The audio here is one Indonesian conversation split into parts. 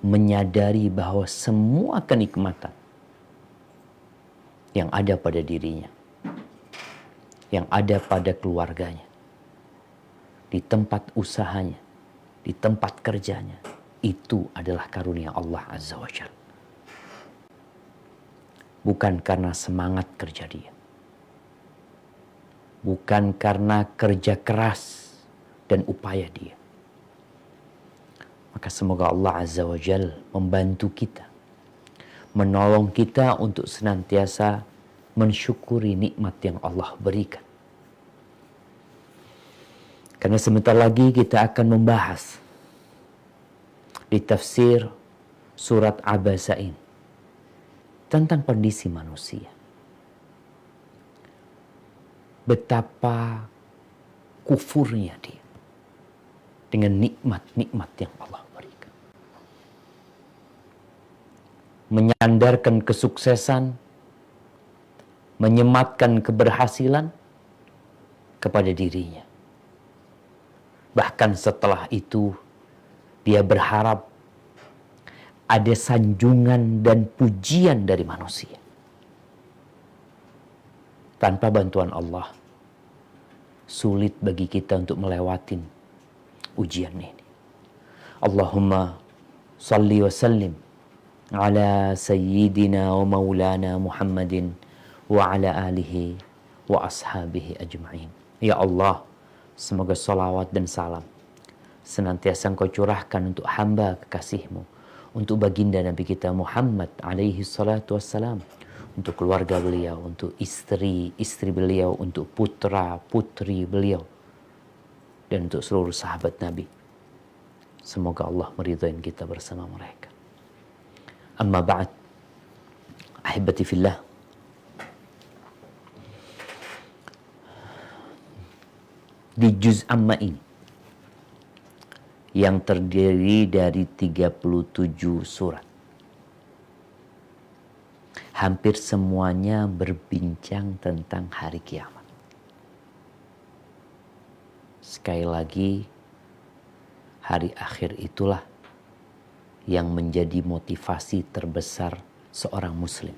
menyadari bahwa semua kenikmatan yang ada pada dirinya, yang ada pada keluarganya, di tempat usahanya, di tempat kerjanya, itu adalah karunia Allah Azza wa Jalla. Bukan karena semangat kerja dia, bukan karena kerja keras dan upaya dia. Maka semoga Allah Azza wa Jalla membantu kita, menolong kita untuk senantiasa mensyukuri nikmat yang Allah berikan. Karena sebentar lagi kita akan membahas di tafsir surat Abasa ini tentang kondisi manusia. Betapa kufurnya dia dengan nikmat-nikmat yang Allah berikan. Menyandarkan kesuksesan, menyematkan keberhasilan kepada dirinya. Bahkan setelah itu dia berharap ada sanjungan dan pujian dari manusia. Tanpa bantuan Allah, sulit bagi kita untuk melewatin ujian ini. Allahumma salli wa sallim ala sayyidina wa maulana Muhammadin wa ala alihi wa ashabihi ajma'in. Ya Allah, semoga salawat dan salam senantiasa Engkau curahkan untuk hamba kekasih-Mu, untuk baginda Nabi kita Muhammad alaihi salatu wassalam, untuk keluarga beliau, untuk istri beliau, untuk putra-putri beliau, dan untuk seluruh sahabat Nabi. Semoga Allah meridhai kita bersama mereka. Amma ba'd, ahibati fillah. Di juz amma ini, yang terdiri dari 37 surat, hampir semuanya berbincang tentang hari kiamat. Sekali lagi, hari akhir itulah yang menjadi motivasi terbesar seorang muslim,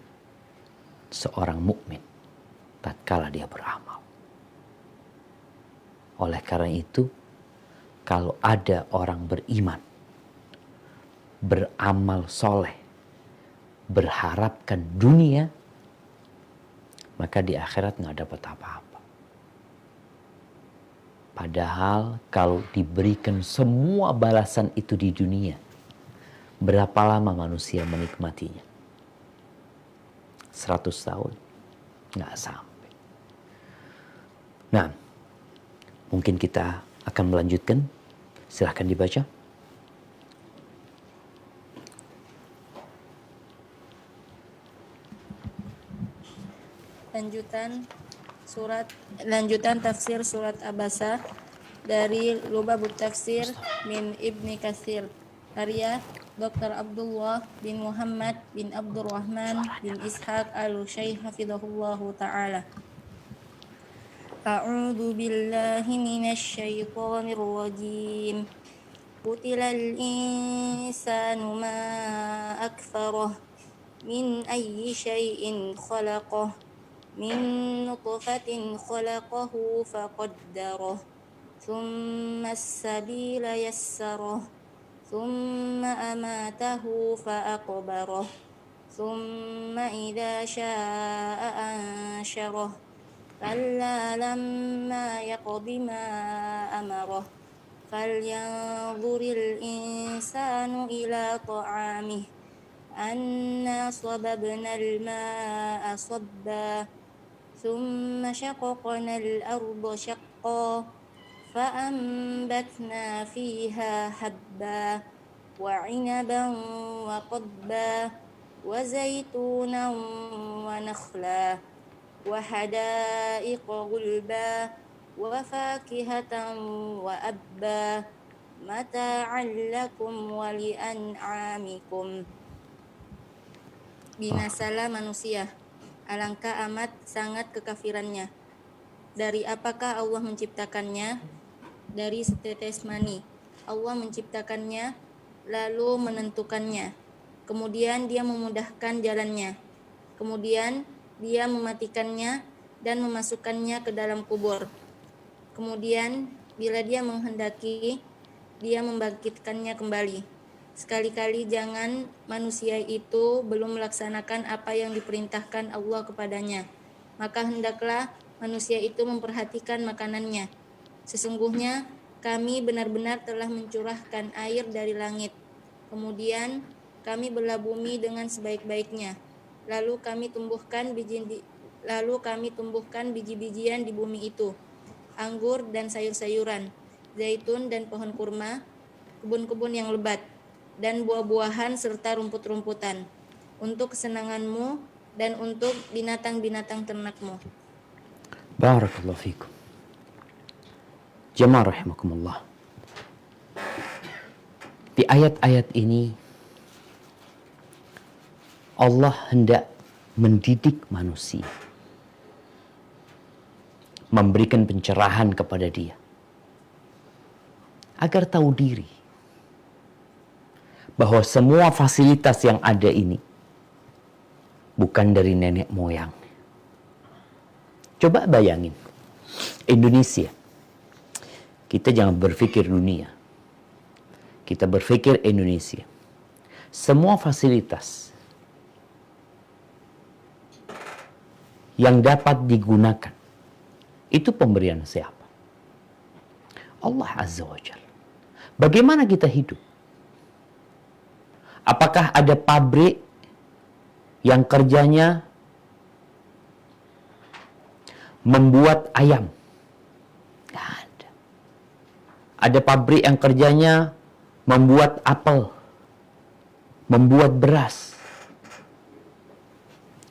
seorang mukmin tatkala dia beramal. Oleh karena itu, kalau ada orang beriman, beramal soleh, berharapkan dunia, maka di akhirat nggak dapat apa-apa. Padahal kalau diberikan semua balasan itu di dunia, berapa lama manusia menikmatinya? 100 tahun? Nggak sampai. Nah, mungkin kita akan melanjutkan. Silahkan dibaca. Lanjutan tafsir surat Abasa dari Lubabut Tafsir min Ibni Katsir, karya Dr. Abdullah bin Muhammad bin Abdurrahman bin Ishaq al-Syekh hafizahullahu ta'ala. A'udzu billahi minasy syaithanir rajim. Qutilal insanu ma akfarah min ayyi syai'in khalaqah min nutfatin khalaqahu faqaddarah thumma as-sabila yassarah thumma amatahu faaqbarah thumma idza syaa'a ansyarah kalla lamma yaqdi ma amarah falyanzuril insanu ila ta'amih anna sababnal ma'a sabba thumma syaqaqnal arda syaqqa fa'ambatna fiha habba wa 'inaban wa qadba wa zaitunan wa nakhla wa hadaiqa gulba wa fakihatan wa abba mata'an lakum wa li'an'amikum. Binasalah manusia, alangkah amat sangat kekafirannya. Dari apakah Allah menciptakannya? Dari setetes mani. Allah menciptakannya, lalu menentukannya. Kemudian dia memudahkan jalannya. Kemudian dia mematikannya dan memasukkannya ke dalam kubur. Kemudian bila dia menghendaki, dia membangkitkannya kembali. Sekali-kali jangan manusia itu belum melaksanakan apa yang diperintahkan Allah kepadanya. Maka hendaklah manusia itu memperhatikan makanannya. Sesungguhnya kami benar-benar telah mencurahkan air dari langit. Kemudian kami belah bumi dengan sebaik-baiknya. Lalu kami tumbuhkan biji-bijian di bumi itu, anggur dan sayur-sayuran, zaitun dan pohon kurma, kebun-kebun yang lebat, dan buah-buahan serta rumput-rumputan, untuk kesenanganmu dan untuk binatang-binatang ternakmu. Barakallahu fikum. Jamaah rahimakumullah. Di ayat-ayat ini Allah hendak mendidik manusia, memberikan pencerahan kepada dia agar tahu diri bahwa semua fasilitas yang ada ini bukan dari nenek moyang. Coba bayangin, Indonesia. Kita jangan berpikir dunia. Kita berpikir Indonesia. Semua fasilitas yang dapat digunakan itu pemberian siapa? Allah Azza wa Jalla. Bagaimana kita hidup? Apakah ada pabrik yang kerjanya membuat ayam? Tidak ada. Ada pabrik yang kerjanya membuat apel, membuat beras.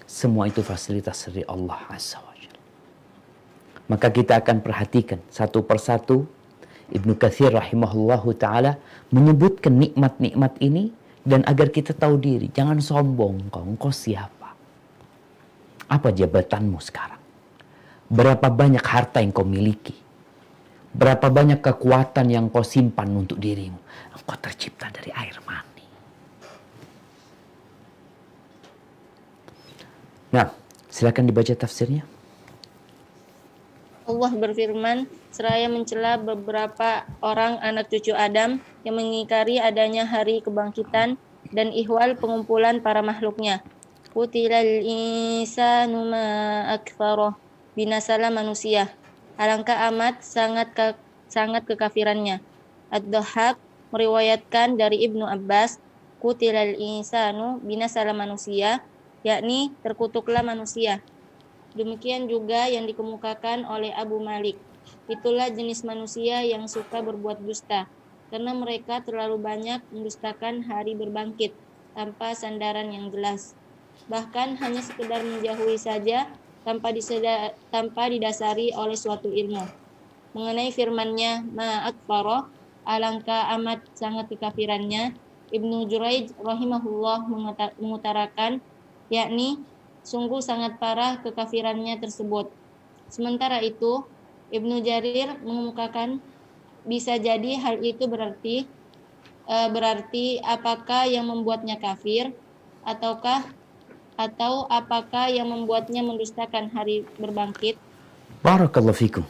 Semua itu fasilitas dari Allah Azza wa Jalla. Maka kita akan perhatikan satu persatu. Ibnu Katsir rahimahullahu ta'ala menyebutkan nikmat-nikmat ini, dan agar kita tahu diri. Jangan sombong engkau siapa? Apa jabatanmu sekarang? Berapa banyak harta yang kau miliki? Berapa banyak kekuatan yang kau simpan untuk dirimu? Engkau tercipta dari air mani. Nah, silakan dibaca tafsirnya. Allah berfirman, seraya mencela beberapa orang anak cucu Adam yang mengingkari adanya hari kebangkitan dan ihwal pengumpulan para makhluknya. Qutilal insanu ma akfaroh, binasalah manusia. Alangkah amat sangat kekafirannya. Ad-Dhahhak meriwayatkan dari Ibnu Abbas, Qutilal insanu, binasalah manusia, yakni terkutuklah manusia. Demikian juga yang dikemukakan oleh Abu Malik. Itulah jenis manusia yang suka berbuat dusta, karena mereka terlalu banyak mendustakan hari berbangkit tanpa sandaran yang jelas. Bahkan hanya sekedar menjauhi saja tanpa didasari oleh suatu ilmu. Mengenai firman-Nya, ma'akfaroh, alangkah amat sangat kekafirannya, Ibnu Juraij rahimahullah mengutarakan, yakni sungguh sangat parah kekafirannya tersebut. Sementara itu, Ibnu Jarir mengemukakan bisa jadi hal itu berarti apakah yang membuatnya kafir atau apakah yang membuatnya mendustakan hari berbangkit. Barakallahu fikum.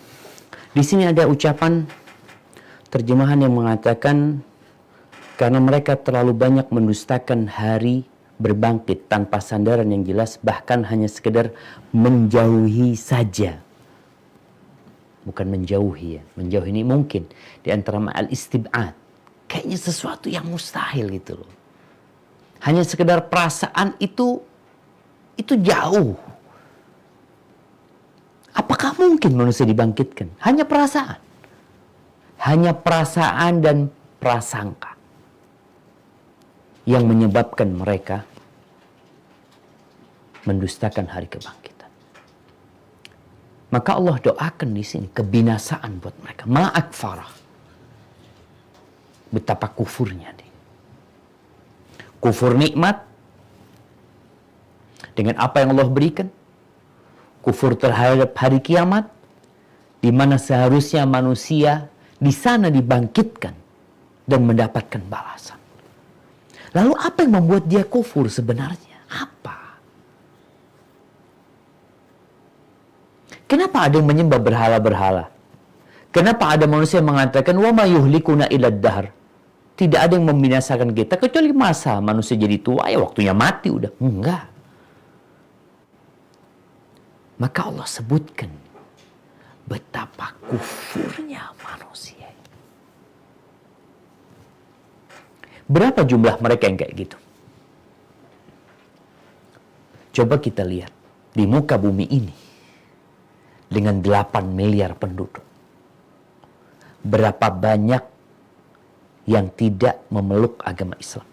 Di sini ada ucapan terjemahan yang mengatakan karena mereka terlalu banyak mendustakan hari berbangkit tanpa sandaran yang jelas, bahkan hanya sekedar menjauhi saja. Bukan menjauhi ya. Menjauhi ini mungkin di antara ma'al istib'ad. Kayaknya sesuatu yang mustahil gitu loh. Hanya sekedar perasaan itu jauh. Apakah mungkin manusia dibangkitkan? Hanya perasaan. Hanya perasaan dan prasangka yang menyebabkan mereka mendustakan hari kebangkitan. Maka Allah doakan di sini kebinasaan buat mereka. Ma'akfarah. Betapa kufurnya nih. Kufur nikmat dengan apa yang Allah berikan. Kufur terhadap hari kiamat, di mana seharusnya manusia di sana dibangkitkan dan mendapatkan balasan. Lalu apa yang membuat dia kufur sebenarnya? Apa? Kenapa ada yang menyembah berhala-berhala? Kenapa ada manusia yang mengatakan wa ma yuhlikuna illa dahr? Tidak ada yang membinasakan kita kecuali masa manusia jadi tua, ya waktunya mati udah. Enggak. Maka Allah sebutkan betapa kufurnya manusia. Berapa jumlah mereka yang kayak gitu? Coba kita lihat di muka bumi ini dengan 8 miliar penduduk. Berapa banyak yang tidak memeluk agama Islam?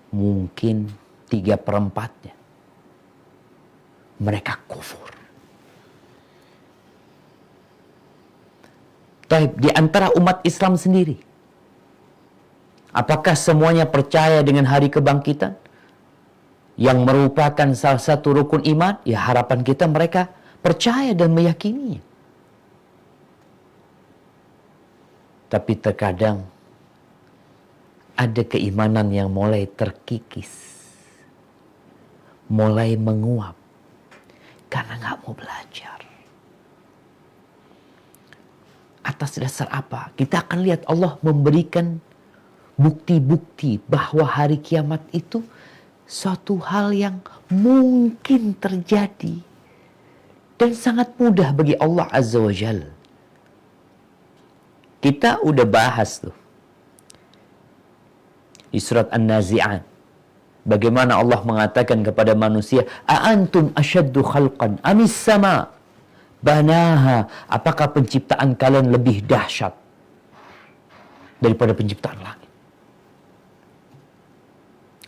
Mungkin 3/4-nya. Mereka kufur. Di antara umat Islam sendiri, apakah semuanya percaya dengan hari kebangkitan yang merupakan salah satu rukun iman? Ya, harapan kita mereka percaya dan meyakininya. Tapi terkadang ada keimanan yang mulai terkikis, mulai menguap karena nggak mau belajar. Atas dasar apa? Kita akan lihat Allah memberikan bukti-bukti bahwa hari kiamat itu suatu hal yang mungkin terjadi dan sangat mudah bagi Allah Azza wa Jalla. Kita udah bahas tuh di surat An-Nazi'at bagaimana Allah mengatakan kepada manusia, "A'antum asyaddu khalqan amis sama banaha?" Apakah penciptaan kalian lebih dahsyat daripada penciptaan langit?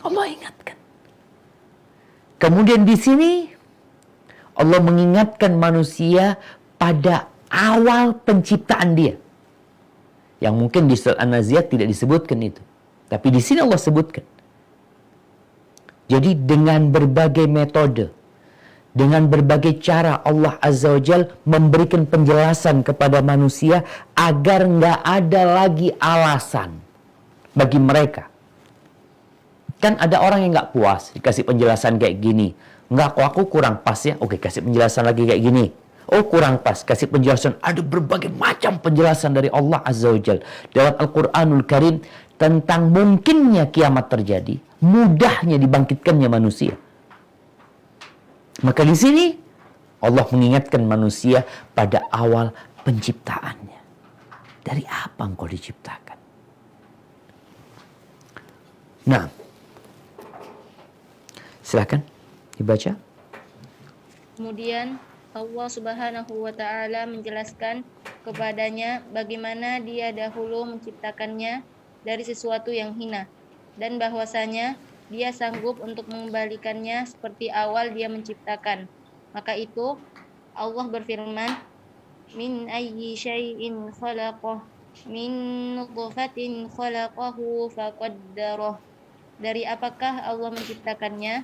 Allah ingatkan. Kemudian di sini Allah mengingatkan manusia pada awal penciptaan dia. Yang mungkin di surat An-Nazi'at tidak disebutkan itu. Tapi di sini Allah sebutkan. Jadi dengan berbagai metode, dengan berbagai cara Allah Azza wa Jal memberikan penjelasan kepada manusia agar nggak ada lagi alasan bagi mereka. Kan ada orang yang nggak puas dikasih penjelasan kayak gini. Nggak, kok aku kurang pas ya. Oke, kasih penjelasan lagi kayak gini. Oh, kurang pas, kasih penjelasan. Ada berbagai macam penjelasan dari Allah Azza wa Jal dalam Al-Quranul Karim tentang mungkinnya kiamat terjadi, mudahnya dibangkitkannya manusia. Maka di sini Allah mengingatkan manusia pada awal penciptaannya. Dari apa engkau diciptakan? Nah, silakan dibaca. Kemudian Allah Subhanahu wa Ta'ala menjelaskan kepadanya bagaimana Dia dahulu menciptakannya dari sesuatu yang hina, dan bahwasanya Dia sanggup untuk mengembalikannya seperti awal Dia menciptakan. Maka itu Allah berfirman, "Min ayyi syai'in khalaqah, min nutfatin khalaqahu faqaddarah." Dari apakah Allah menciptakannya?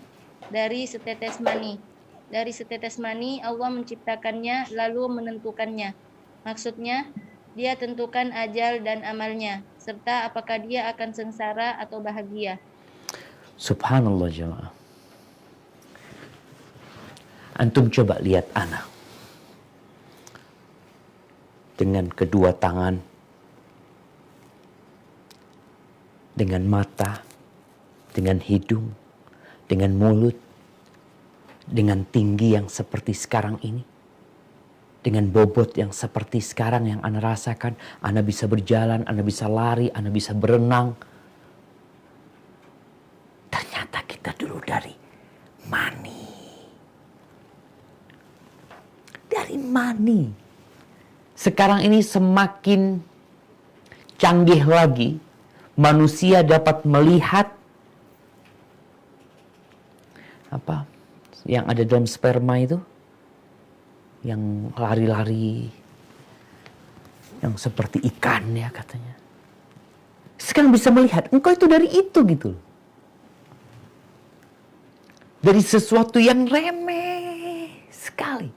Dari setetes mani. Dari setetes mani Allah menciptakannya lalu menentukannya. Maksudnya, Dia tentukan ajal dan amalnya, serta apakah dia akan sengsara atau bahagia. Subhanallah jemaah. Antum coba lihat anak. Dengan kedua tangan, dengan mata, dengan hidung, dengan mulut, dengan tinggi yang seperti sekarang ini, dengan bobot yang seperti sekarang yang Anda rasakan. Anda bisa berjalan, Anda bisa lari, Anda bisa berenang. Ternyata kita dulu dari mani. Dari mani. Sekarang ini semakin canggih lagi. Manusia dapat melihat apa yang ada dalam sperma itu, yang lari-lari, yang seperti ikan ya katanya. Sekarang bisa melihat, engkau itu dari itu gitu. Dari sesuatu yang remeh sekali.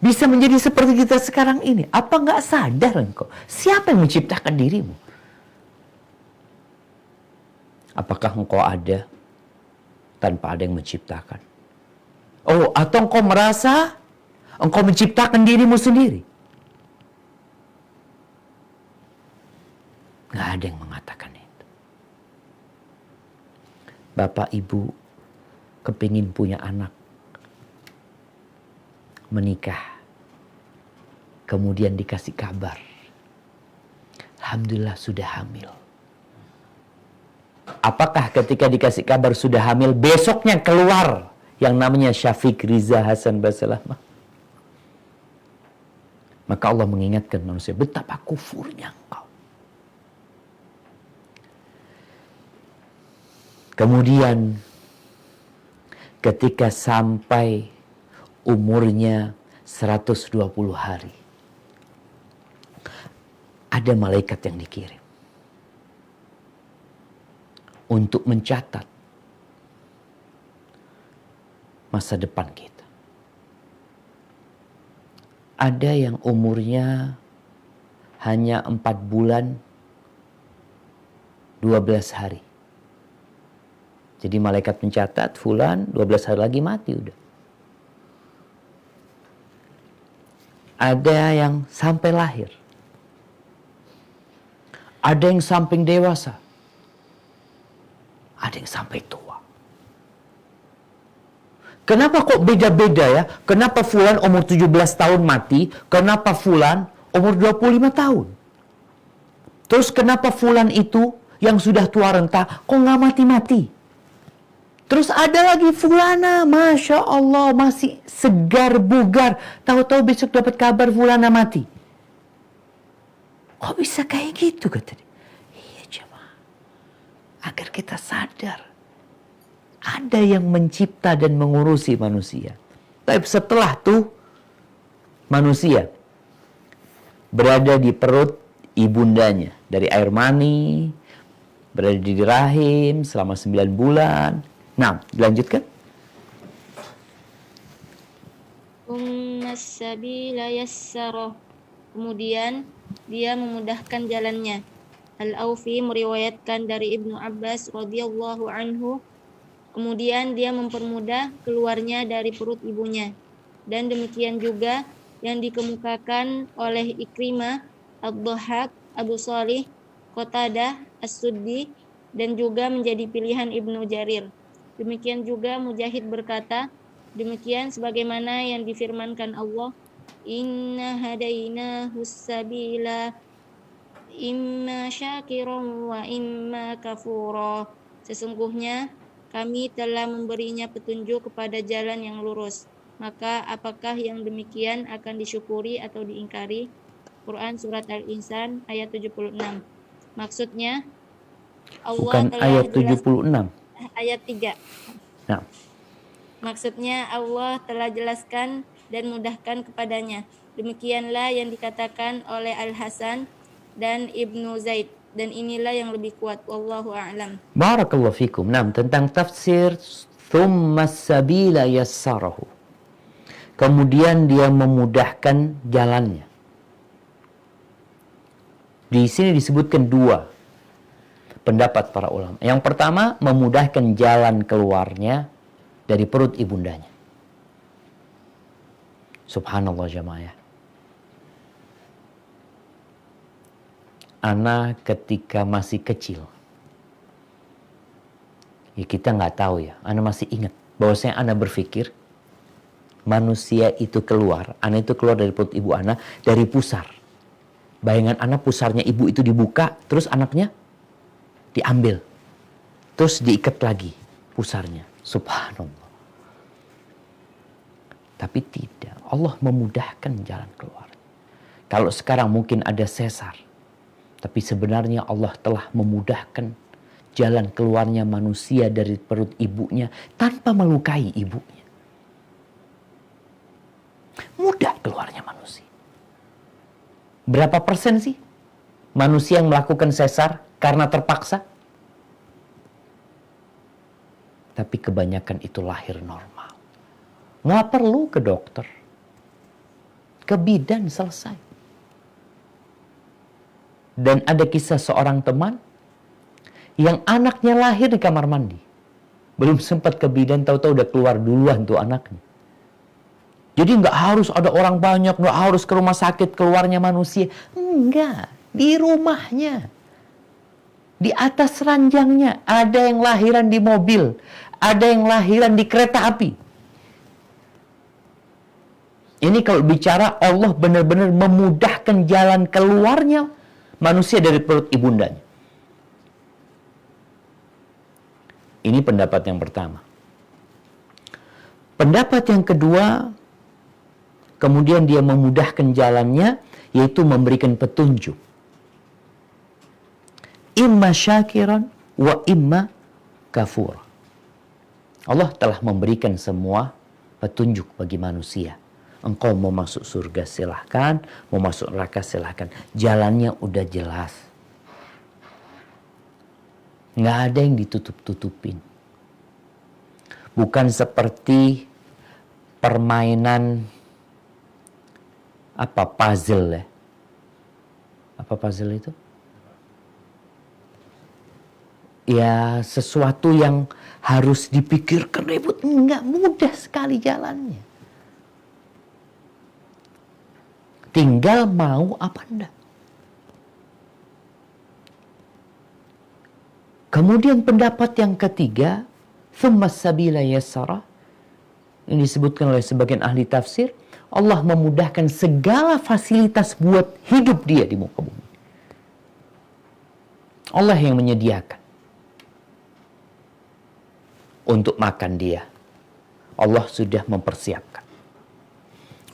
Bisa menjadi seperti kita sekarang ini. Apa nggak sadar engkau? Siapa yang menciptakan dirimu? Apakah engkau ada tanpa ada yang menciptakan? Oh, atau engkau merasa engkau menciptakan dirimu sendiri? Nggak ada yang mengatakan itu. Bapak ibu kepingin punya anak, menikah, kemudian dikasih kabar, alhamdulillah sudah hamil. Apakah ketika dikasih kabar sudah hamil, besoknya keluar yang namanya Syafiq Riza Hasan Basalamah? Maka Allah mengingatkan manusia, betapa kufurnya engkau. Kemudian ketika sampai umurnya 120 hari, ada malaikat yang dikirim untuk mencatat masa depan kita. Ada yang umurnya hanya 4 bulan 12 hari. Jadi malaikat mencatat fulan 12 hari lagi mati udah. Ada yang sampai lahir. Ada yang sampai dewasa. Ada yang sampai tua. Kenapa kok beda-beda ya? Kenapa fulan umur 17 tahun mati? Kenapa fulan umur 25 tahun? Terus kenapa fulan itu yang sudah tua renta kok nggak mati-mati? Terus ada lagi fulana, Masya Allah masih segar bugar. Tahu-tahu besok dapat kabar fulana mati. Kok bisa kayak gitu kata dia? Iya jemaah. Agar kita sadar. Ada yang mencipta dan mengurusi manusia. Tapi setelah itu manusia berada di perut ibundanya. Dari air mani, berada di rahim selama 9 bulan. Nah, dilanjutkan. Kemudian dia memudahkan jalannya. Al-Aufi meriwayatkan dari Ibnu Abbas radhiyallahu anhu, kemudian dia mempermudah keluarnya dari perut ibunya. Dan demikian juga yang dikemukakan oleh Ikrimah, Ad-Dhahhak, Abu Shalih, Qatadah, As-Suddi, dan juga menjadi pilihan Ibnu Jarir. Demikian juga Mujahid berkata, demikian sebagaimana yang difirmankan Allah, Inna hadainahu sabila imma syakiran wa imma kafura. Sesungguhnya kami telah memberinya petunjuk kepada jalan yang lurus. Maka apakah yang demikian akan disyukuri atau diingkari? Quran Surat Al-Insan ayat 76. Maksudnya Allah bukan telah ayat 76. Ayat 3. Nah. Maksudnya Allah telah jelaskan dan mudahkan kepadanya. Demikianlah yang dikatakan oleh Al-Hasan dan Ibnu Zaid. Dan inilah yang lebih kuat. Wallahu a'lam. Barakallahu fikum. Nah, tentang tafsir thumma sabila yassarahu. Kemudian dia memudahkan jalannya. Di sini disebutkan 2 pendapat para ulama. Yang pertama, memudahkan jalan keluarnya dari perut ibundanya. Subhanallah jamaah. Ana ketika masih kecil, ya kita nggak tahu ya. Ana masih ingat bahwasanya Ana berpikir manusia itu keluar, Ana itu keluar dari perut ibu Ana dari pusar. Bayangan Ana pusarnya ibu itu dibuka, terus anaknya diambil, terus diikat lagi pusarnya. Subhanallah. Tapi tidak, Allah memudahkan jalan keluar. Kalau sekarang mungkin ada sesar, tapi sebenarnya Allah telah memudahkan jalan keluarnya manusia dari perut ibunya tanpa melukai ibunya. Mudah keluarnya manusia. Berapa persen sih manusia yang melakukan sesar karena terpaksa? Tapi kebanyakan itu lahir normal. Nggak perlu ke dokter. Ke bidan selesai. Dan ada kisah seorang teman yang anaknya lahir di kamar mandi. Belum sempat ke bidan, tahu-tahu udah keluar duluan tuh anaknya. Jadi nggak harus ada orang banyak, nggak harus ke rumah sakit keluarnya manusia. Enggak, di rumahnya. Di atas ranjangnya. Ada yang lahiran di mobil, ada yang lahiran di kereta api. Ini kalau bicara Allah benar-benar memudahkan jalan keluarnya manusia dari perut ibundanya. Ini pendapat yang pertama. Pendapat yang kedua, kemudian dia memudahkan jalannya, yaitu memberikan petunjuk. Imma syakiran wa imma kafur. Allah telah memberikan semua petunjuk bagi manusia. Engkau mau masuk surga silahkan, mau masuk neraka silahkan. Jalannya udah jelas. Nggak ada yang ditutup-tutupin. Bukan seperti permainan puzzle ya. Apa puzzle itu? Ya sesuatu yang harus dipikirkan ribut. Enggak, mudah sekali jalannya. Tinggal mau apa enggak. Kemudian pendapat yang ketiga, thumma sabila yassara. Ini disebutkan oleh sebagian ahli tafsir, Allah memudahkan segala fasilitas buat hidup dia di muka bumi. Allah yang menyediakan untuk makan dia. Allah sudah mempersiapkan.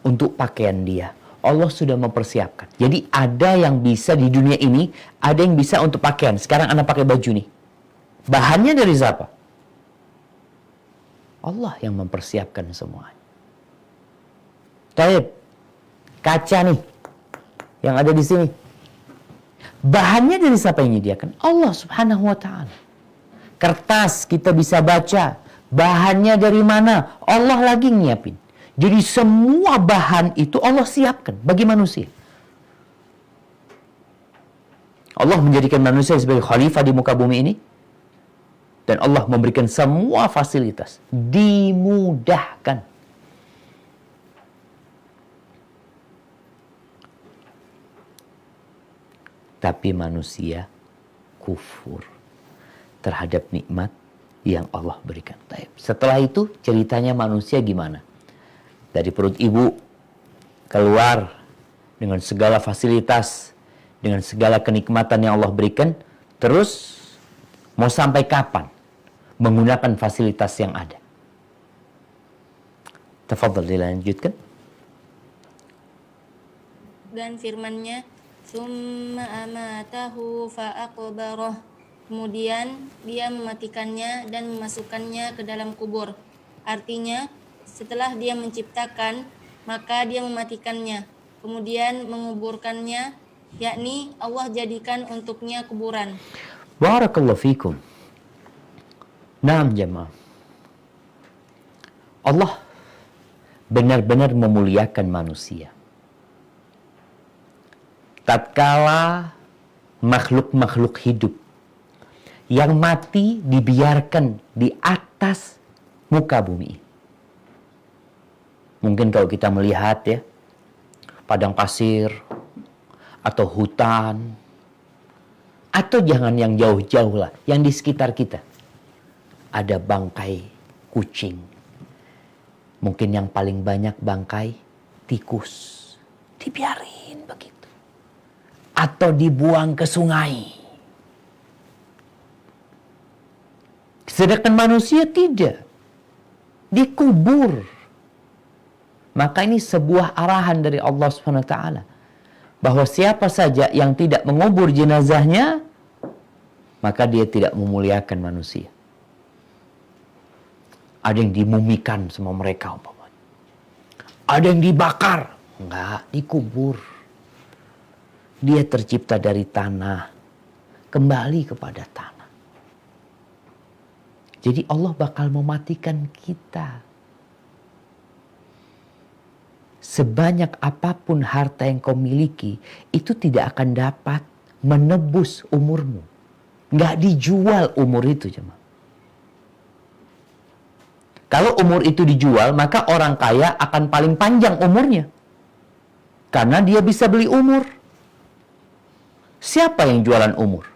Untuk pakaian dia, Allah sudah mempersiapkan. Jadi ada yang bisa di dunia ini, ada yang bisa untuk pakaian. Sekarang Anda pakai baju nih. Bahannya dari siapa? Allah yang mempersiapkan semuanya. Taib, kaca nih yang ada di sini. Bahannya dari siapa yang menyediakan? Allah Subhanahu wa ta'ala. Kertas kita bisa baca. Bahannya dari mana? Allah lagi nyiapin. Jadi semua bahan itu Allah siapkan bagi manusia. Allah menjadikan manusia sebagai khalifah di muka bumi ini. Dan Allah memberikan semua fasilitas. Dimudahkan. Tapi manusia kufur terhadap nikmat yang Allah berikan. Setelah itu ceritanya manusia gimana? Dari perut ibu keluar dengan segala fasilitas, dengan segala kenikmatan yang Allah berikan, terus mau sampai kapan menggunakan fasilitas yang ada? Tafadhal dilanjutkan. Dan firman-Nya, summa amatahu fa'aqbarah. Kemudian dia mematikannya dan memasukkannya ke dalam kubur. Artinya, setelah dia menciptakan, maka dia mematikannya, kemudian menguburkannya, yakni Allah jadikan untuknya kuburan. Barakallahu fikum. Naam jemaah. Allah benar-benar memuliakan manusia. Tatkala makhluk-makhluk hidup yang mati dibiarkan di atas muka bumi. Mungkin kalau kita melihat ya, padang pasir atau hutan, atau jangan yang jauh-jauh lah, yang di sekitar kita. Ada bangkai kucing. Mungkin yang paling banyak bangkai tikus. Dibiarin begitu. Atau dibuang ke sungai. Sedangkan manusia tidak. Dikubur. Maka ini sebuah arahan dari Allah SWT. Bahwa siapa saja yang tidak mengubur jenazahnya, maka dia tidak memuliakan manusia. Ada yang dimumikan sama mereka umpamanya. Ada yang dibakar. Enggak, dikubur. Dia tercipta dari tanah. Kembali kepada tanah. Jadi Allah bakal mematikan kita. Sebanyak apapun harta yang kau miliki, itu tidak akan dapat menebus umurmu. Nggak dijual umur itu, jemaah. Kalau umur itu dijual, maka orang kaya akan paling panjang umurnya. Karena dia bisa beli umur. Siapa yang jualan umur?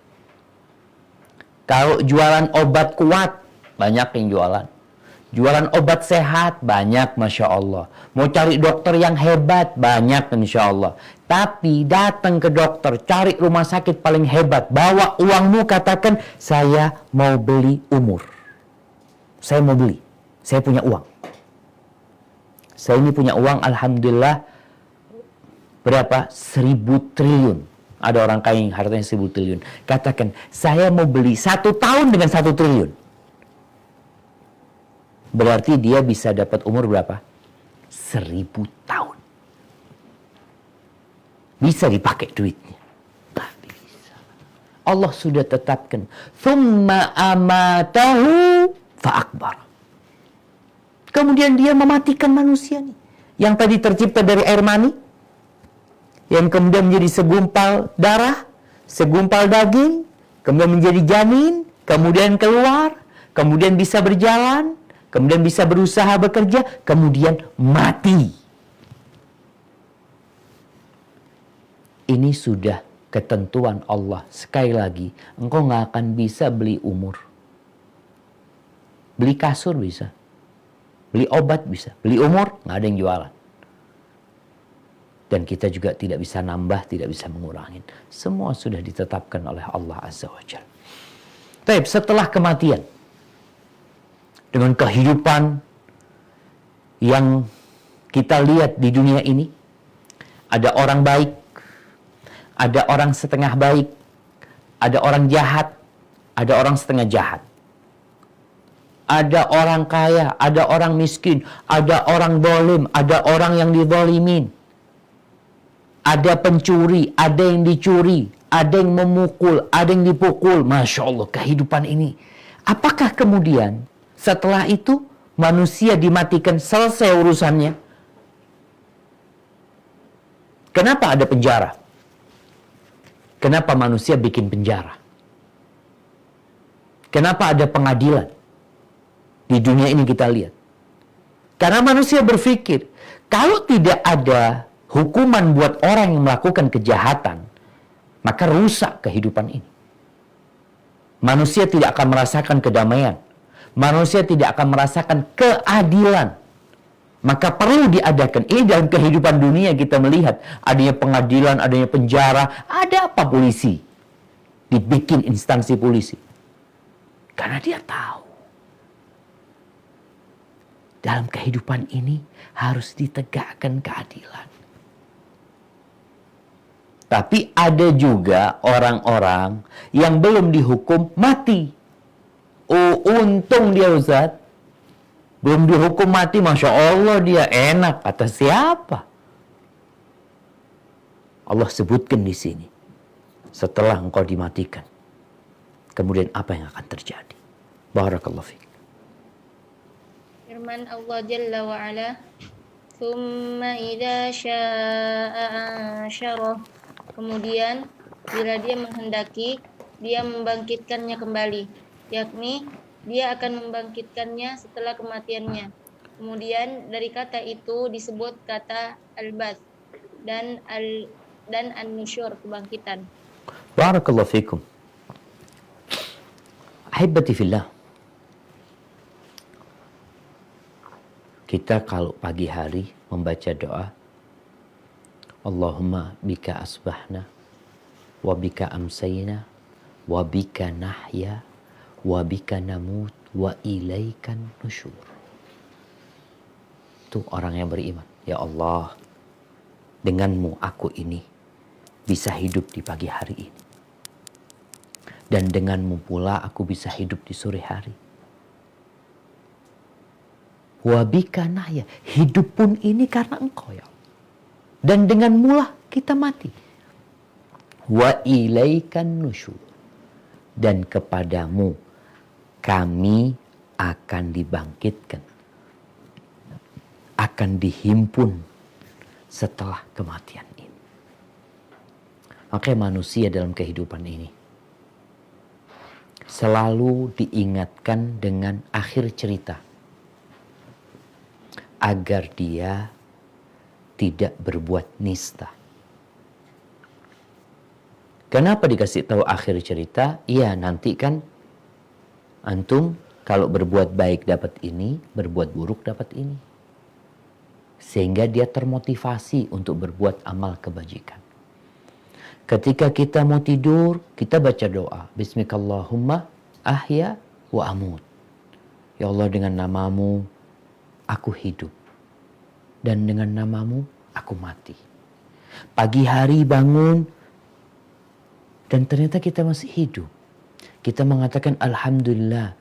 Kalau jualan obat kuat, banyak yang jualan. Jualan obat sehat, banyak, Masya Allah. Mau cari dokter yang hebat, banyak, Insya Allah. Tapi datang ke dokter, cari rumah sakit paling hebat. Bawa uangmu, katakan, saya mau beli umur. Saya mau beli. Saya punya uang. Saya ini punya uang, Alhamdulillah, berapa? 1.000 triliun. Ada orang kaya yang hartanya 1.000 triliun. Katakan, saya mau beli 1 tahun dengan 1 triliun. Berarti dia bisa dapat umur berapa? 1.000 tahun. Bisa dipakai duitnya? Tak bisa. Allah sudah tetapkan. Thumma amatahu fa'akbar. Kemudian dia mematikan manusia nih. Yang tadi tercipta dari air mani. Yang kemudian menjadi segumpal darah, segumpal daging, kemudian menjadi janin, kemudian keluar, kemudian bisa berjalan, kemudian bisa berusaha bekerja, kemudian mati. Ini sudah ketentuan Allah. Sekali lagi, engkau nggak akan bisa beli umur. Beli kasur bisa. Beli obat bisa. Beli umur, nggak ada yang jualan. Dan kita juga tidak bisa nambah, tidak bisa mengurangi. Semua sudah ditetapkan oleh Allah Azza wa Jalla. Tapi setelah kematian, dengan kehidupan yang kita lihat di dunia ini, ada orang baik, ada orang setengah baik, ada orang jahat, ada orang setengah jahat. Ada orang kaya, ada orang miskin, ada orang zalim, ada orang yang dizalimin. Ada pencuri, ada yang dicuri, ada yang memukul, ada yang dipukul. Masya Allah, kehidupan ini. Apakah kemudian setelah itu manusia dimatikan, selesai urusannya? Kenapa ada penjara? Kenapa manusia bikin penjara? Kenapa ada pengadilan? Di dunia ini kita lihat. Karena manusia berpikir, kalau tidak ada hukuman buat orang yang melakukan kejahatan, maka rusak kehidupan ini. Manusia tidak akan merasakan kedamaian. Manusia tidak akan merasakan keadilan. Maka perlu diadakan. Ini dalam kehidupan dunia kita melihat adanya pengadilan, adanya penjara. Ada apa polisi? Dibikin instansi polisi. Karena dia tahu. Dalam kehidupan ini harus ditegakkan keadilan. Tapi ada juga orang-orang yang belum dihukum mati. Oh, untung dia, Ustaz. Belum dihukum mati, Masya Allah dia enak. Kata siapa? Allah sebutkan di sini. Setelah engkau dimatikan, kemudian apa yang akan terjadi? Barakallahu fiik. Firman Allah Jalla wa Ala, "Tsumma idza syaa'a ansyarah." Kemudian, bila dia menghendaki, dia membangkitkannya kembali. Yakni, dia akan membangkitkannya setelah kematiannya. Kemudian, dari kata itu disebut kata al-bats dan an-nusyur, kebangkitan. Barakallahu fikum. Ahibati fillah. Kita kalau pagi hari membaca doa, Allahumma bika asbahna, wa bika amsayna, wa bika nahya, wa bika namut, wa ilaikan nusyur. Itu orang yang beriman. Ya Allah, denganmu aku ini bisa hidup di pagi hari ini. Dan denganmu pula aku bisa hidup di sore hari. Wa bika nahya, hidup pun ini karena engkau ya Allah. Dan dengan mulah kita mati. Wa ilaikan nusyur. Dan kepadamu kami akan dibangkitkan. Akan dihimpun setelah kematian ini. Makanya manusia dalam kehidupan ini selalu diingatkan dengan akhir cerita agar dia tidak berbuat nista. Kenapa dikasih tahu akhir cerita? Iya, nanti kan antum kalau berbuat baik dapat ini, berbuat buruk dapat ini. Sehingga dia termotivasi untuk berbuat amal kebajikan. Ketika kita mau tidur, kita baca doa. Bismikallahumma ahya wa amut. Ya Allah, dengan namamu aku hidup. Dan dengan namamu aku mati. Pagi hari bangun, dan ternyata kita masih hidup. Kita mengatakan alhamdulillah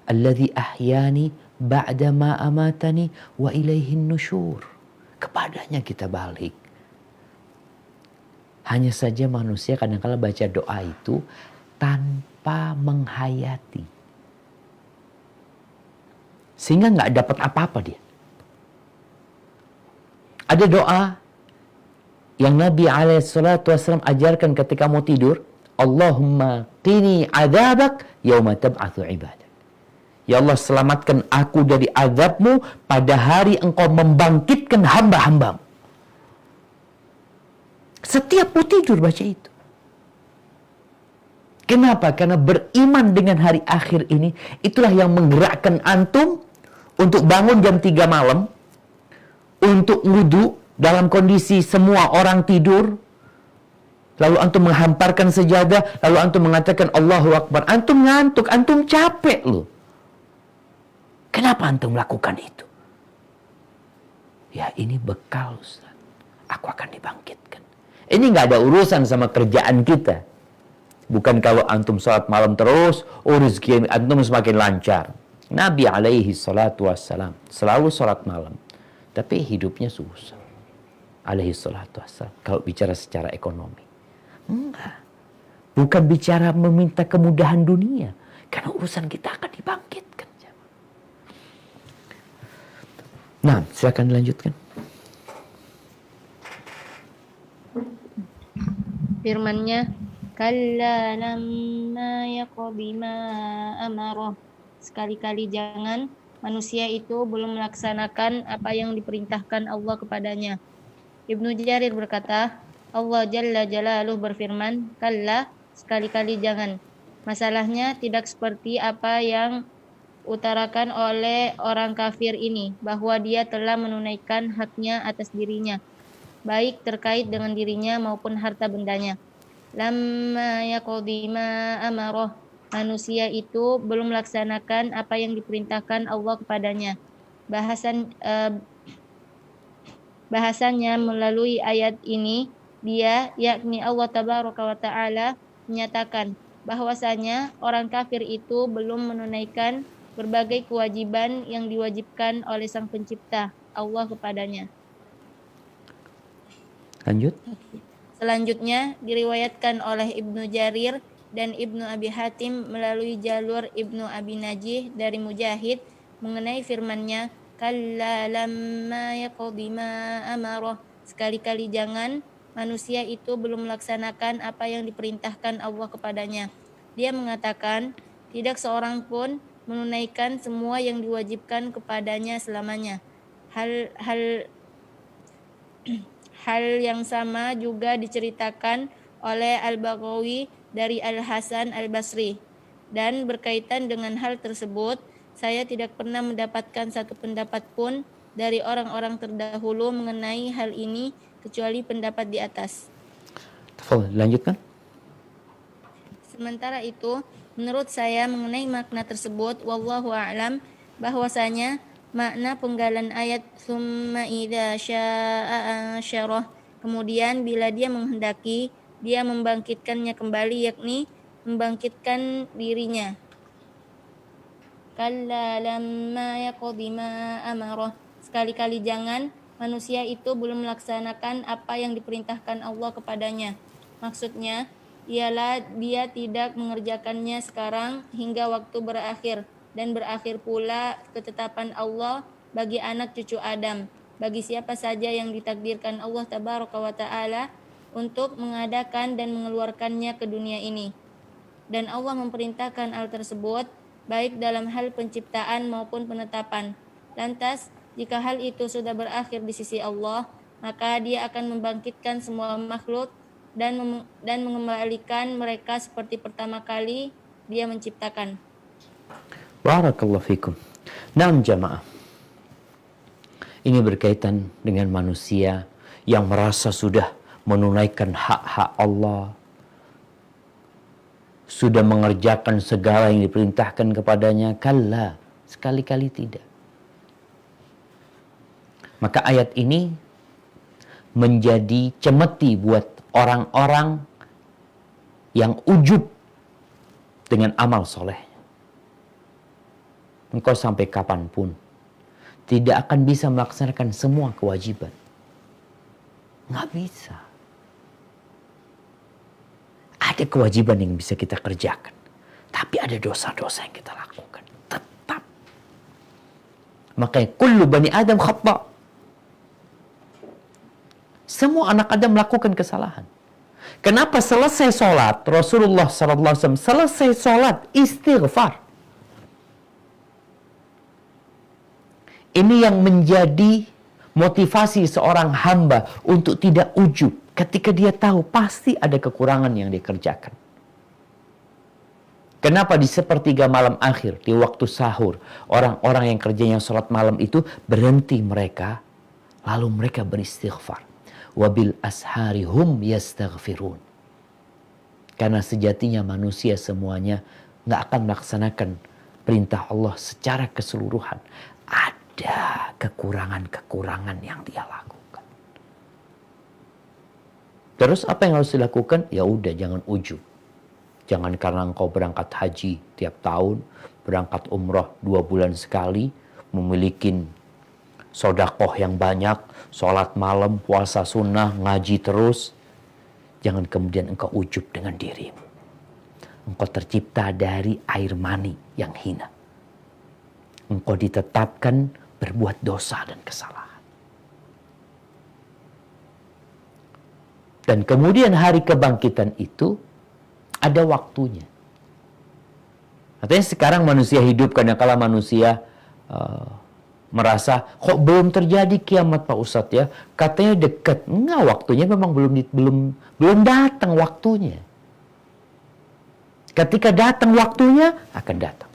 alladzi ahyani ba'da ma amatani wa ilaihin nusyur. Kepadanya kita balik. Hanya saja manusia kadang-kala baca doa itu tanpa menghayati. Sehingga nggak dapat apa-apa dia. Ada doa yang Nabi SAW ajarkan ketika mau tidur. Allahumma qini adzabak yauma tab'atsu ibadak. Ya Allah, selamatkan aku dari azabmu pada hari engkau membangkitkan hamba-hambamu. Setiap mau tidur baca itu. Kenapa? Karena beriman dengan hari akhir ini, itulah yang menggerakkan antum untuk bangun jam 3 malam, untuk wudu dalam kondisi semua orang tidur, lalu antum menghamparkan sejadah, lalu antum mengatakan Allahu Akbar. Antum ngantuk, antum capek loh. Kenapa antum melakukan itu? Ya, ini bekal, Ustaz. Aku akan dibangkitkan. Ini nggak ada urusan sama kerjaan kita. Bukan kalau antum sholat malam terus, rezeki antum semakin lancar. Nabi alaihi salatu wassalam selalu sholat malam. Tapi hidupnya susah. Alaihi salatu wassalam. Kalau bicara secara ekonomi. Enggak. Bukan bicara meminta kemudahan dunia. Karena urusan kita akan dibangkitkan. Nah, silakan dilanjutkan. Firman-Nya, kalla lamma yaqdi ma amarah. Sekali-kali jangan manusia itu belum melaksanakan apa yang diperintahkan Allah kepadanya. Ibnu Jarir berkata, Allah Jalla Jalaluhu berfirman, kalla, sekali-kali jangan. Masalahnya tidak seperti apa yang utarakan oleh orang kafir ini, bahwa dia telah menunaikan haknya atas dirinya, baik terkait dengan dirinya maupun harta bendanya. Lamma yaqdi ma amarah. Manusia itu belum melaksanakan apa yang diperintahkan Allah kepadanya. Bahasanya melalui ayat ini, dia, yakni Allah Tabaraka wa Ta'ala, menyatakan bahwasanya orang kafir itu belum menunaikan berbagai kewajiban yang diwajibkan oleh Sang Pencipta, Allah kepadanya. Lanjut. Selanjutnya diriwayatkan oleh Ibnu Jarir dan Ibnu Abi Hatim melalui jalur Ibnu Abi Najih dari Mujahid mengenai firman-Nya, kalla lamma yaqdi ma amarah. Sekali-kali jangan manusia itu belum melaksanakan apa yang diperintahkan Allah kepadanya. Dia mengatakan, tidak seorang pun menunaikan semua yang diwajibkan kepadanya selamanya. Hal yang sama juga diceritakan oleh Al-Baghawi dari Al-Hasan Al-Basri. Dan berkaitan dengan hal tersebut, saya tidak pernah mendapatkan satu pendapat pun dari orang-orang terdahulu mengenai hal ini kecuali pendapat di atas. Lanjutkan. Sementara itu, menurut saya mengenai makna tersebut, wallahu a'lam, bahwasanya makna penggalan ayat summa idza syaa'a ansyarah, kemudian bila dia menghendaki, dia membangkitkannya kembali, yakni membangkitkan dirinya. Kalla lamma yaqdi ma amarah. Sekali-kali jangan manusia itu belum melaksanakan apa yang diperintahkan Allah kepadanya. Maksudnya ialah dia tidak mengerjakannya sekarang hingga waktu berakhir, dan berakhir pula ketetapan Allah bagi anak cucu Adam, bagi siapa saja yang ditakdirkan Allah Tabaraka wa Ta'ala untuk mengadakan dan mengeluarkannya ke dunia ini. Dan Allah memerintahkan hal tersebut baik dalam hal penciptaan maupun penetapan. Lantas, jika hal itu sudah berakhir di sisi Allah, maka Dia akan membangkitkan semua makhluk dan mengembalikan mereka seperti pertama kali Dia menciptakan. Barakallahu fikum. Naam jamaah. Ini berkaitan dengan manusia yang merasa sudah menunaikan hak-hak Allah, sudah mengerjakan segala yang diperintahkan kepadanya. Kalla, sekali-kali tidak. Maka ayat ini menjadi cemeti buat orang-orang yang ujub dengan amal solehnya. Engkau sampai kapanpun tidak akan bisa melaksanakan semua kewajiban. Nggak bisa. Ada kewajiban yang bisa kita kerjakan. Tapi ada dosa-dosa yang kita lakukan. Tetap. Makanya kullu bani Adam khata'. Semua anak Adam melakukan kesalahan. Kenapa selesai sholat Rasulullah SAW selesai sholat istighfar. Ini yang menjadi motivasi seorang hamba untuk tidak ujub ketika dia tahu pasti ada kekurangan yang dikerjakan. Kenapa di sepertiga malam akhir, di waktu sahur, orang-orang yang kerjanya sholat malam itu berhenti mereka, lalu mereka beristighfar. Wabil ashari hum yastaghfirun. Karena sejatinya manusia semuanya nggak akan melaksanakan perintah Allah secara keseluruhan. Ada kekurangan-kekurangan yang dia lakukan. Terus apa yang harus dilakukan? Ya udah, jangan ujub. Jangan karena engkau berangkat haji tiap tahun, berangkat umrah 2 bulan sekali, memiliki sodakoh yang banyak, sholat malam, puasa sunnah, ngaji terus. Jangan kemudian engkau ujub dengan dirimu. Engkau tercipta dari air mani yang hina. Engkau ditetapkan berbuat dosa dan kesalahan. Dan kemudian hari kebangkitan itu ada waktunya. Artinya sekarang manusia hidup, kadang-kala manusia merasa kok belum terjadi kiamat Pak Ustadz ya. Katanya dekat. Enggak, waktunya memang belum datang waktunya. Ketika datang waktunya akan datang.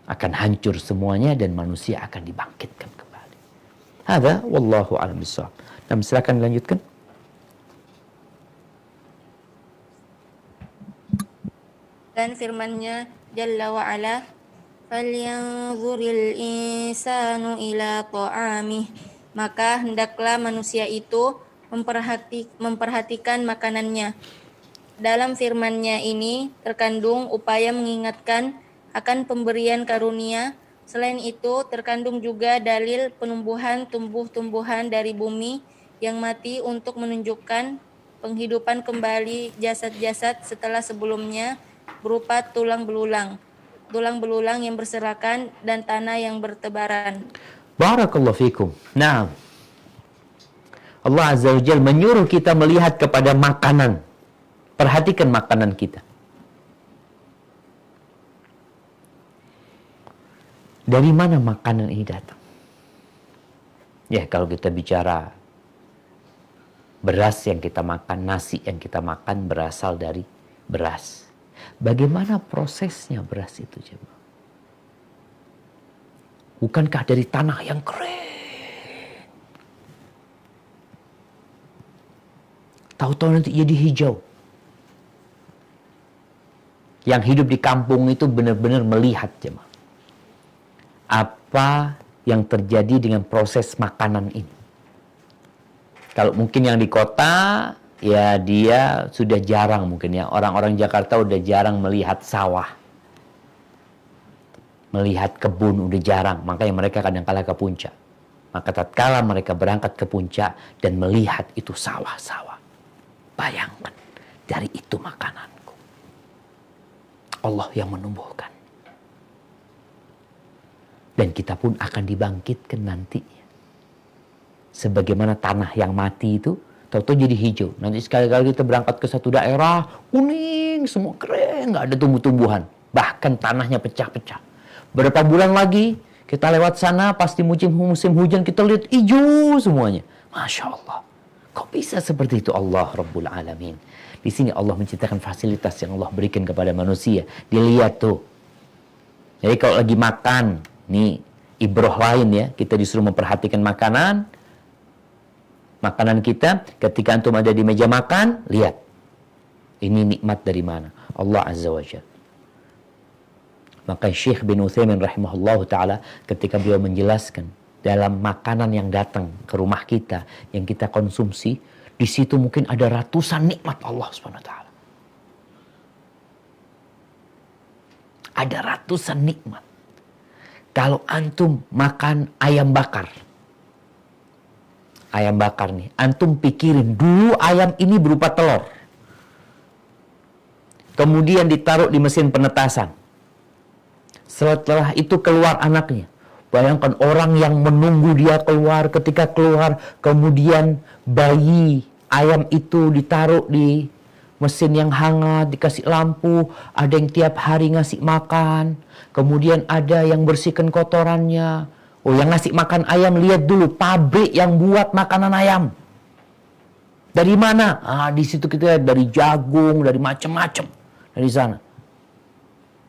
Akan hancur semuanya dan manusia akan dibangkitkan kembali. Hadza wallahu a'lam bishawab. Nah, silakan lanjutkan. Dan firman-Nya Jalla wa ala, "Falyanzuril insanu ila ta'amih." Maka hendaklah manusia itu memperhatikan makanannya. Dalam firman-Nya ini terkandung upaya mengingatkan akan pemberian karunia. Selain itu, terkandung juga dalil penumbuhan tumbuh-tumbuhan dari bumi yang mati untuk menunjukkan penghidupan kembali jasad-jasad setelah sebelumnya berupa tulang belulang yang berserakan dan tanah yang bertebaran. Barakallahu fikum. Nah, Allah Azza wa Jalla menyuruh kita melihat kepada makanan. Perhatikan makanan kita. Dari mana makanan ini datang? Ya, kalau kita bicara beras yang kita makan, nasi yang kita makan berasal dari beras. Bagaimana prosesnya beras itu, jemaah? Bukankah dari tanah yang kering? Tahu-tahu nanti jadi hijau. Yang hidup di kampung itu benar-benar melihat, jemaah, apa yang terjadi dengan proses makanan ini. Kalau mungkin yang di kota, ya dia sudah jarang mungkin ya. Orang-orang Jakarta udah jarang melihat sawah. Melihat kebun udah jarang. Makanya mereka kadang-kala ke puncak. Maka tatkala mereka berangkat ke puncak dan melihat itu sawah-sawah. Bayangkan, dari itu makananku. Allah yang menumbuhkan. Dan kita pun akan dibangkitkan nantinya. Sebagaimana tanah yang mati itu tahu-tahu jadi hijau. Nanti sekali-kali kita berangkat ke satu daerah, kuning, semua keren, nggak ada tumbuh-tumbuhan. Bahkan tanahnya pecah-pecah. Berapa bulan lagi, kita lewat sana, pasti musim hujan, kita lihat hijau semuanya. Masya Allah. Kok bisa seperti itu Allah Rabbul Alamin? Di sini Allah menciptakan fasilitas yang Allah berikan kepada manusia. Dilihat tuh. Jadi kalau lagi makan, nih ibroh lain ya, kita disuruh memperhatikan makanan kita, ketika antum ada di meja makan, lihat. Ini nikmat dari mana? Allah Azza wa Jalla. Maka Syekh bin Utsaimin rahimahullah ta'ala ketika beliau menjelaskan dalam makanan yang datang ke rumah kita, yang kita konsumsi, di situ mungkin ada ratusan nikmat Allah Subhanahu wa ta'ala. Ada ratusan nikmat. Kalau antum makan ayam bakar nih, antum pikirin dulu ayam ini berupa telur. Kemudian ditaruh di mesin penetasan. Setelah itu keluar anaknya. Bayangkan orang yang menunggu dia keluar, ketika keluar, kemudian bayi ayam itu ditaruh di mesin yang hangat, dikasih lampu, ada yang tiap hari ngasih makan, kemudian ada yang bersihkan kotorannya. Oh, yang ngasih makan ayam, lihat dulu pabrik yang buat makanan ayam. Dari mana? Di situ kita lihat dari jagung, dari macam-macam, dari sana.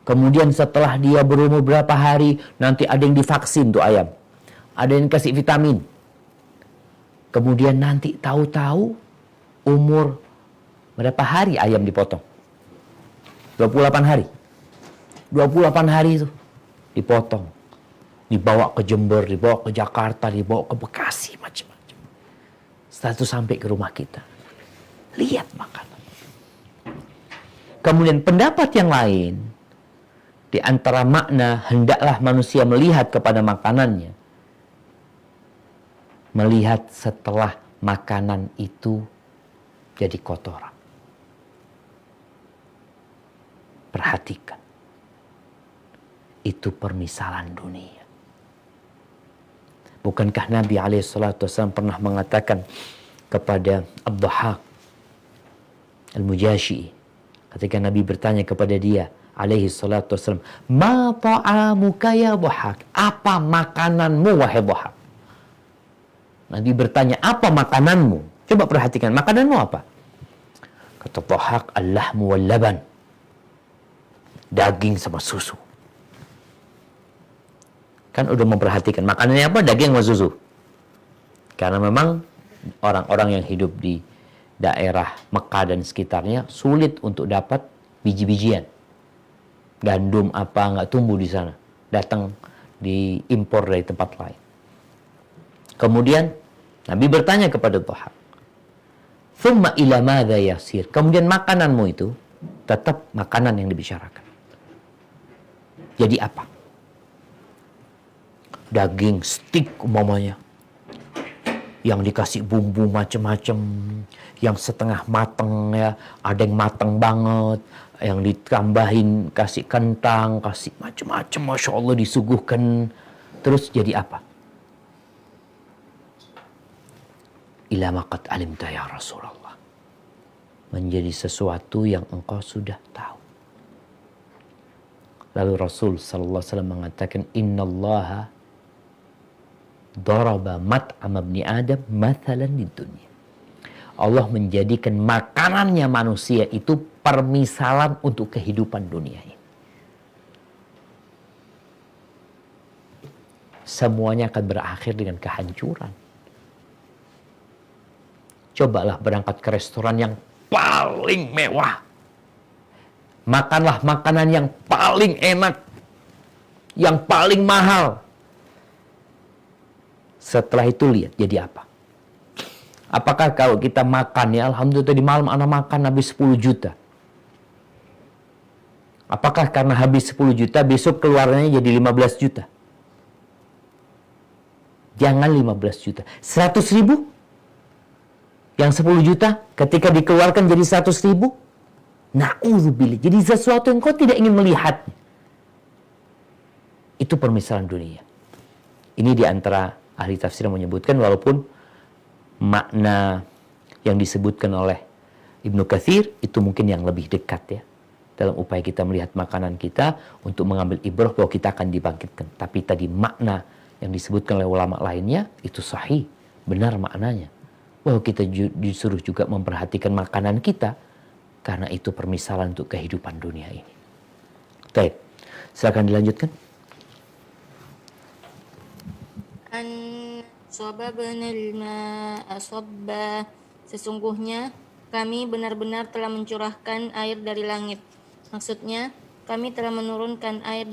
Kemudian setelah dia berumur berapa hari, nanti ada yang divaksin tuh ayam. Ada yang kasih vitamin. Kemudian nanti tahu-tahu umur berapa hari ayam dipotong? 28 hari. 28 hari itu dipotong. Dibawa ke Jember, dibawa ke Jakarta, dibawa ke Bekasi, macam-macam. Setelah itu sampai ke rumah kita. Lihat makanan. Kemudian pendapat yang lain, di antara makna hendaklah manusia melihat kepada makanannya, melihat setelah makanan itu jadi kotoran. Perhatikan. Itu permisalan dunia. Bukankah Nabi SAW pernah mengatakan kepada Ad-Dhahhak Al-Mujasyi, ketika Nabi bertanya kepada dia alaihi salatu wassalam, ma ta'amuka ya Dhahhak? Apa makananmu wahai Dhahhak? Nabi bertanya, apa makananmu? Coba perhatikan, makananmu apa? Kata Dhahhak, al-lahmu wal laban. Daging sama susu. Kan udah memperhatikan makanannya apa? Daging sama susu. Karena memang orang-orang yang hidup di daerah Mekah dan sekitarnya sulit untuk dapat biji-bijian. Gandum apa nggak tumbuh di sana, datang diimpor dari tempat lain. Kemudian Nabi bertanya kepada Dhahhak, "Tsumma ila madza yasir?" Kemudian makananmu itu tetap makanan yang dibicarakan. Jadi apa? Daging steak umpamanya, yang dikasih bumbu macam-macam, yang setengah mateng ya, ada yang mateng banget, yang ditambahin kasih kentang, kasih macam-macam, masya Allah disuguhkan. Terus jadi apa? Ila maqad alimta ya Rasulullah. Menjadi sesuatu yang engkau sudah tahu. Lalu Rasul sallallahu alaihi wasallam mengatakan, innallaha daraba mat'am ibni Adam mathalan lid dunya. Allah menjadikan makanannya manusia itu permisalan untuk kehidupan dunia ini. Semuanya akan berakhir dengan kehancuran. Cobalah berangkat ke restoran yang paling mewah. Makanlah makanan yang paling enak, yang paling mahal. Setelah itu lihat jadi apa? Apakah kalau kita makan ya, alhamdulillah tadi malam anak makan habis 10 juta. Apakah karena habis 10 juta besok keluarnya jadi 15 juta? Jangan 15 juta. 100 ribu? Yang 10 juta ketika dikeluarkan jadi 100 ribu? Na'udzubillah. Jadi sesuatu yang kau tidak ingin melihatnya. Itu permisalan dunia. Ini diantara ahli tafsir menyebutkan walaupun makna yang disebutkan oleh Ibnu Katsir itu mungkin yang lebih dekat ya. Dalam upaya kita melihat makanan kita untuk mengambil ibrah bahwa kita akan dibangkitkan. Tapi tadi makna yang disebutkan oleh ulama lainnya itu sahih, benar maknanya. Bahwa kita disuruh juga memperhatikan makanan kita karena itu permisalan untuk kehidupan dunia ini. Baik, silakan dilanjutkan. An sababnal ma'a sabba, sesungguhnya kami benar-benar telah mencurahkan air dari langit. Maksudnya, kami telah menurunkan air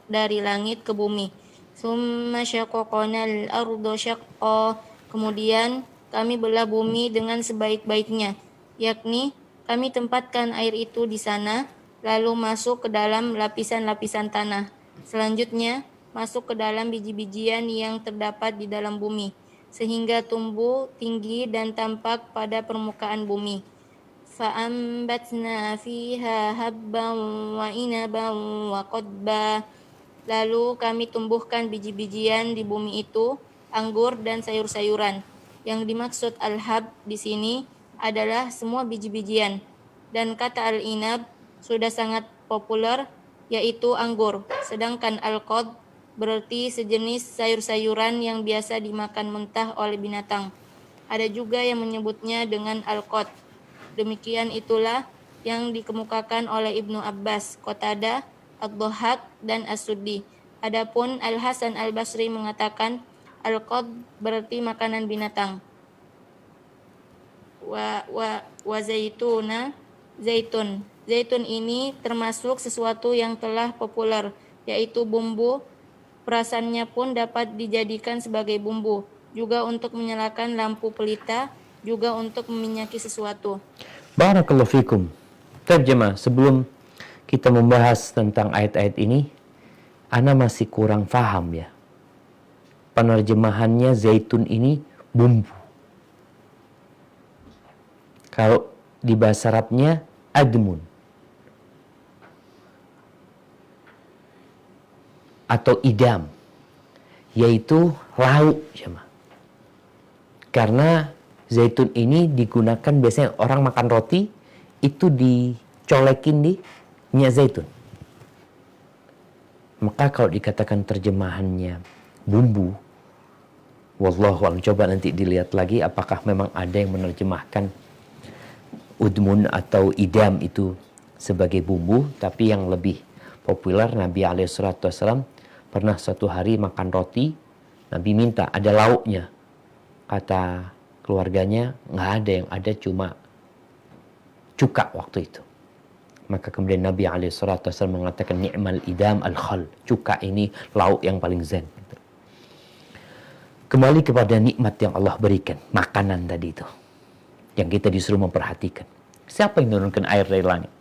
dari langit ke bumi. Summa syaqaqnal arda syaqqa, kemudian kami belah bumi dengan sebaik-baiknya, yakni kami tempatkan air itu di sana, lalu masuk ke dalam lapisan-lapisan tanah. Selanjutnya, masuk ke dalam biji-bijian yang terdapat di dalam bumi, sehingga tumbuh tinggi dan tampak pada permukaan bumi. Fa'ambatna fiha habban wa inaban wa qadba, lalu kami tumbuhkan biji-bijian di bumi itu, anggur dan sayur-sayuran. Yang dimaksud al-hab di sini adalah semua biji-bijian, dan kata al-inab sudah sangat populer, yaitu anggur, sedangkan al-qad berarti sejenis sayur-sayuran yang biasa dimakan mentah oleh binatang. Ada juga yang menyebutnya dengan al-qad. Demikian itulah yang dikemukakan oleh Ibnu Abbas, Qatadah, Ad-Dhahhak, dan As-Suddi. Adapun Al-Hasan Al-Basri mengatakan al-qad berarti makanan binatang. Wa zaituna, zaitun. Zaitun ini termasuk sesuatu yang telah populer, yaitu bumbu. Perasannya pun dapat dijadikan sebagai bumbu, juga untuk menyalakan lampu pelita, juga untuk meminyaki sesuatu. Barakallahu fikum. Terjemah, sebelum kita membahas tentang ayat-ayat ini, ana masih kurang paham ya. Penerjemahannya zaitun ini bumbu. Kalau di bahasa Arabnya admun atau idam, yaitu lauk jemaah. Karena zaitun ini digunakan biasanya orang makan roti itu dicolekin di minyak zaitun. Maka kalau dikatakan terjemahannya bumbu, wallahu a'lam, coba nanti dilihat lagi apakah memang ada yang menerjemahkan udmun atau idam itu sebagai bumbu. Tapi yang lebih populer, Nabi SAW pernah suatu hari makan roti, Nabi minta ada lauknya. Kata keluarganya, nggak ada, yang ada cuma cuka waktu itu. Maka kemudian Nabi SAW mengatakan ni'mal idam al-khal, cuka ini lauk yang paling zen. Kembali kepada nikmat yang Allah berikan, makanan tadi itu, yang kita disuruh memperhatikan. Siapa yang menurunkan air dari langit?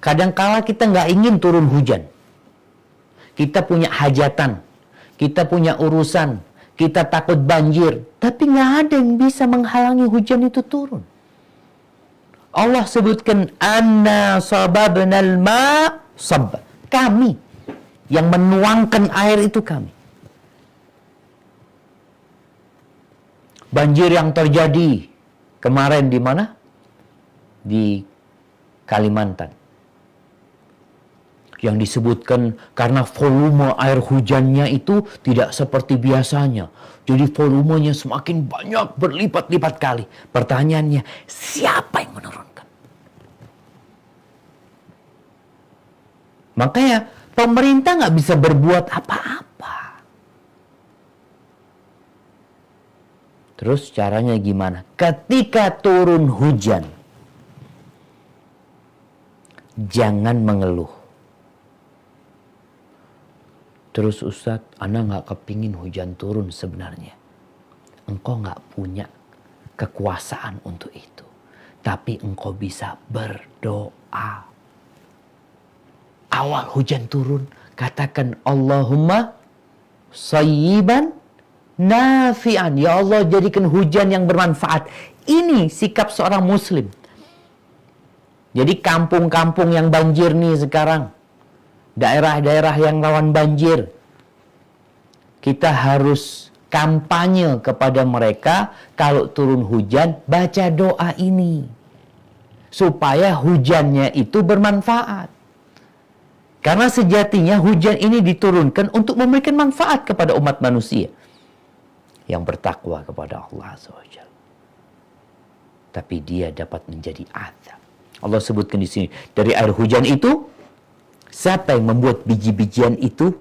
Kadangkala kita nggak ingin turun hujan. Kita punya hajatan, kita punya urusan, kita takut banjir, tapi nggak ada yang bisa menghalangi hujan itu turun. Allah sebutkan anna sababnal ma sabba. Kami yang menuangkan air itu kami. Banjir yang terjadi kemarin di mana? Di Kalimantan. Yang disebutkan karena volume air hujannya itu tidak seperti biasanya. Jadi volumenya semakin banyak, berlipat-lipat kali. Pertanyaannya, siapa yang menurunkan? Makanya pemerintah nggak bisa berbuat apa-apa. Terus caranya gimana? Ketika turun hujan, jangan mengeluh. Terus Ustadz, ana nggak kepingin hujan turun sebenarnya. Engkau nggak punya kekuasaan untuk itu. Tapi engkau bisa berdoa. Awal hujan turun, katakan Allahumma sayyiban nafi'an. Ya Allah, jadikan hujan yang bermanfaat. Ini sikap seorang muslim. Jadi kampung-kampung yang banjir nih sekarang, daerah-daerah yang rawan banjir, kita harus kampanye kepada mereka, kalau turun hujan, baca doa ini. Supaya hujannya itu bermanfaat. Karena sejatinya hujan ini diturunkan untuk memberikan manfaat kepada umat manusia yang bertakwa kepada Allah Azza wa Jalla. Tapi dia dapat menjadi azab. Allah sebutkan di sini, dari air hujan itu, siapa yang membuat biji-bijian itu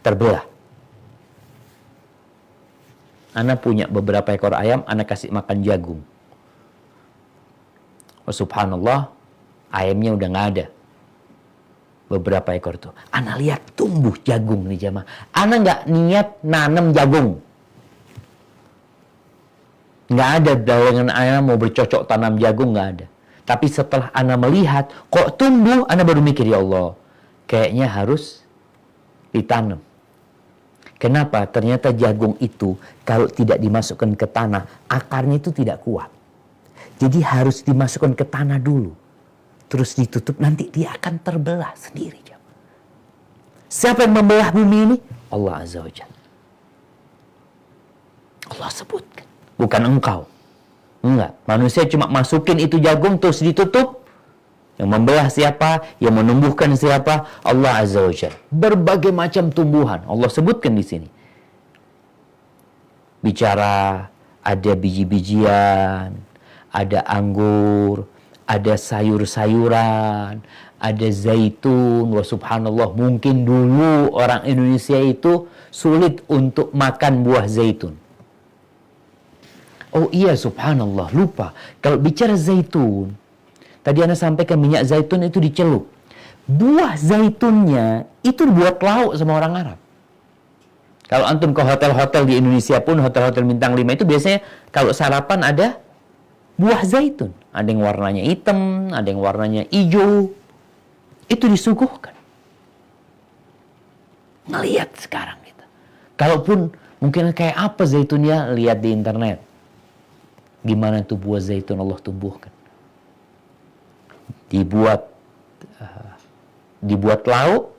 terbelah? Ana punya beberapa ekor ayam, ana kasih makan jagung. Oh, subhanallah, ayamnya udah nggak ada. Beberapa ekor tuh. Ana lihat tumbuh jagung nih jamaah. Ana nggak niat nanam jagung. Nggak ada bayangan ana mau bercocok tanam jagung, nggak ada. Tapi setelah ana melihat, kok tumbuh, ana baru mikir, ya Allah, kayaknya harus ditanam. Kenapa? Ternyata jagung itu kalau tidak dimasukkan ke tanah, akarnya itu tidak kuat. Jadi harus dimasukkan ke tanah dulu. Terus ditutup, nanti dia akan terbelah sendiri. Siapa yang membelah bumi ini? Allah Azza wa Jalla. Allah sebutkan. Bukan engkau. Enggak. Manusia cuma masukin itu jagung terus ditutup. Yang membelah siapa? Yang menumbuhkan siapa? Allah Azza wa Jalla. Berbagai macam tumbuhan. Allah sebutkan di sini. Bicara ada biji-bijian, ada anggur, ada sayur-sayuran, ada zaitun. Wah, subhanallah, mungkin dulu orang Indonesia itu sulit untuk makan buah zaitun. Oh iya, subhanallah, lupa. Kalau bicara zaitun, tadi Anda sampaikan minyak zaitun itu dicelup. Buah zaitunnya itu buat lauk sama orang Arab. Kalau antum ke hotel-hotel di Indonesia pun, hotel-hotel bintang 5 itu biasanya kalau sarapan ada buah zaitun. Ada yang warnanya hitam, ada yang warnanya hijau. Itu disuguhkan. Ngelihat sekarang kita. Kalaupun mungkin kayak apa zaitunnya, lihat di internet. Gimana tuh buah zaitun Allah tumbuhkan. Dibuat lauk,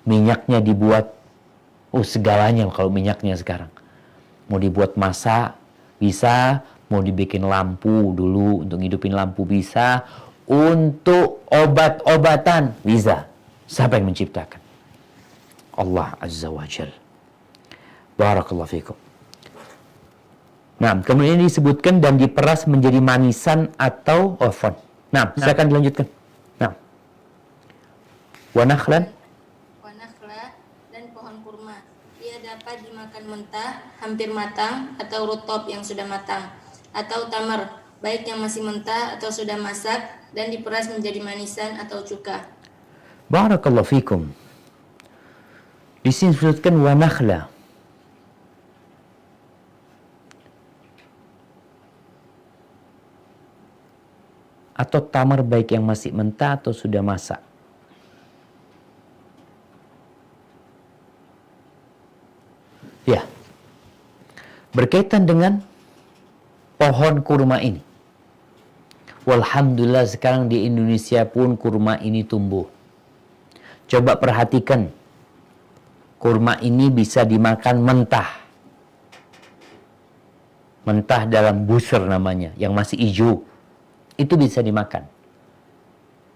minyaknya dibuat, segalanya kalau minyaknya sekarang. Mau dibuat masak, bisa. Mau dibikin lampu dulu, untuk hidupin lampu bisa. Untuk obat-obatan bisa. Siapa yang menciptakan? Allah Azza wa Jalla. Barakallahu fikum. Nah, kemudian disebutkan dan diperas menjadi manisan atau ofon. Nah, silakan dilanjutkan. Nah. Wanakhlan. Wanakhla dan pohon kurma. Ia dapat dimakan mentah, hampir matang, atau rutop yang sudah matang. Atau tamar, baik yang masih mentah atau sudah masak, dan diperas menjadi manisan atau cuka. Barakallahu fikum. Di sini disebutkan wa nakhla. Atau tamar baik yang masih mentah atau sudah masak. Ya. Berkaitan dengan pohon kurma ini. Walhamdulillah sekarang di Indonesia pun kurma ini tumbuh. Coba perhatikan. Kurma ini bisa dimakan mentah. Mentah dalam busur namanya, yang masih hijau. Itu bisa dimakan.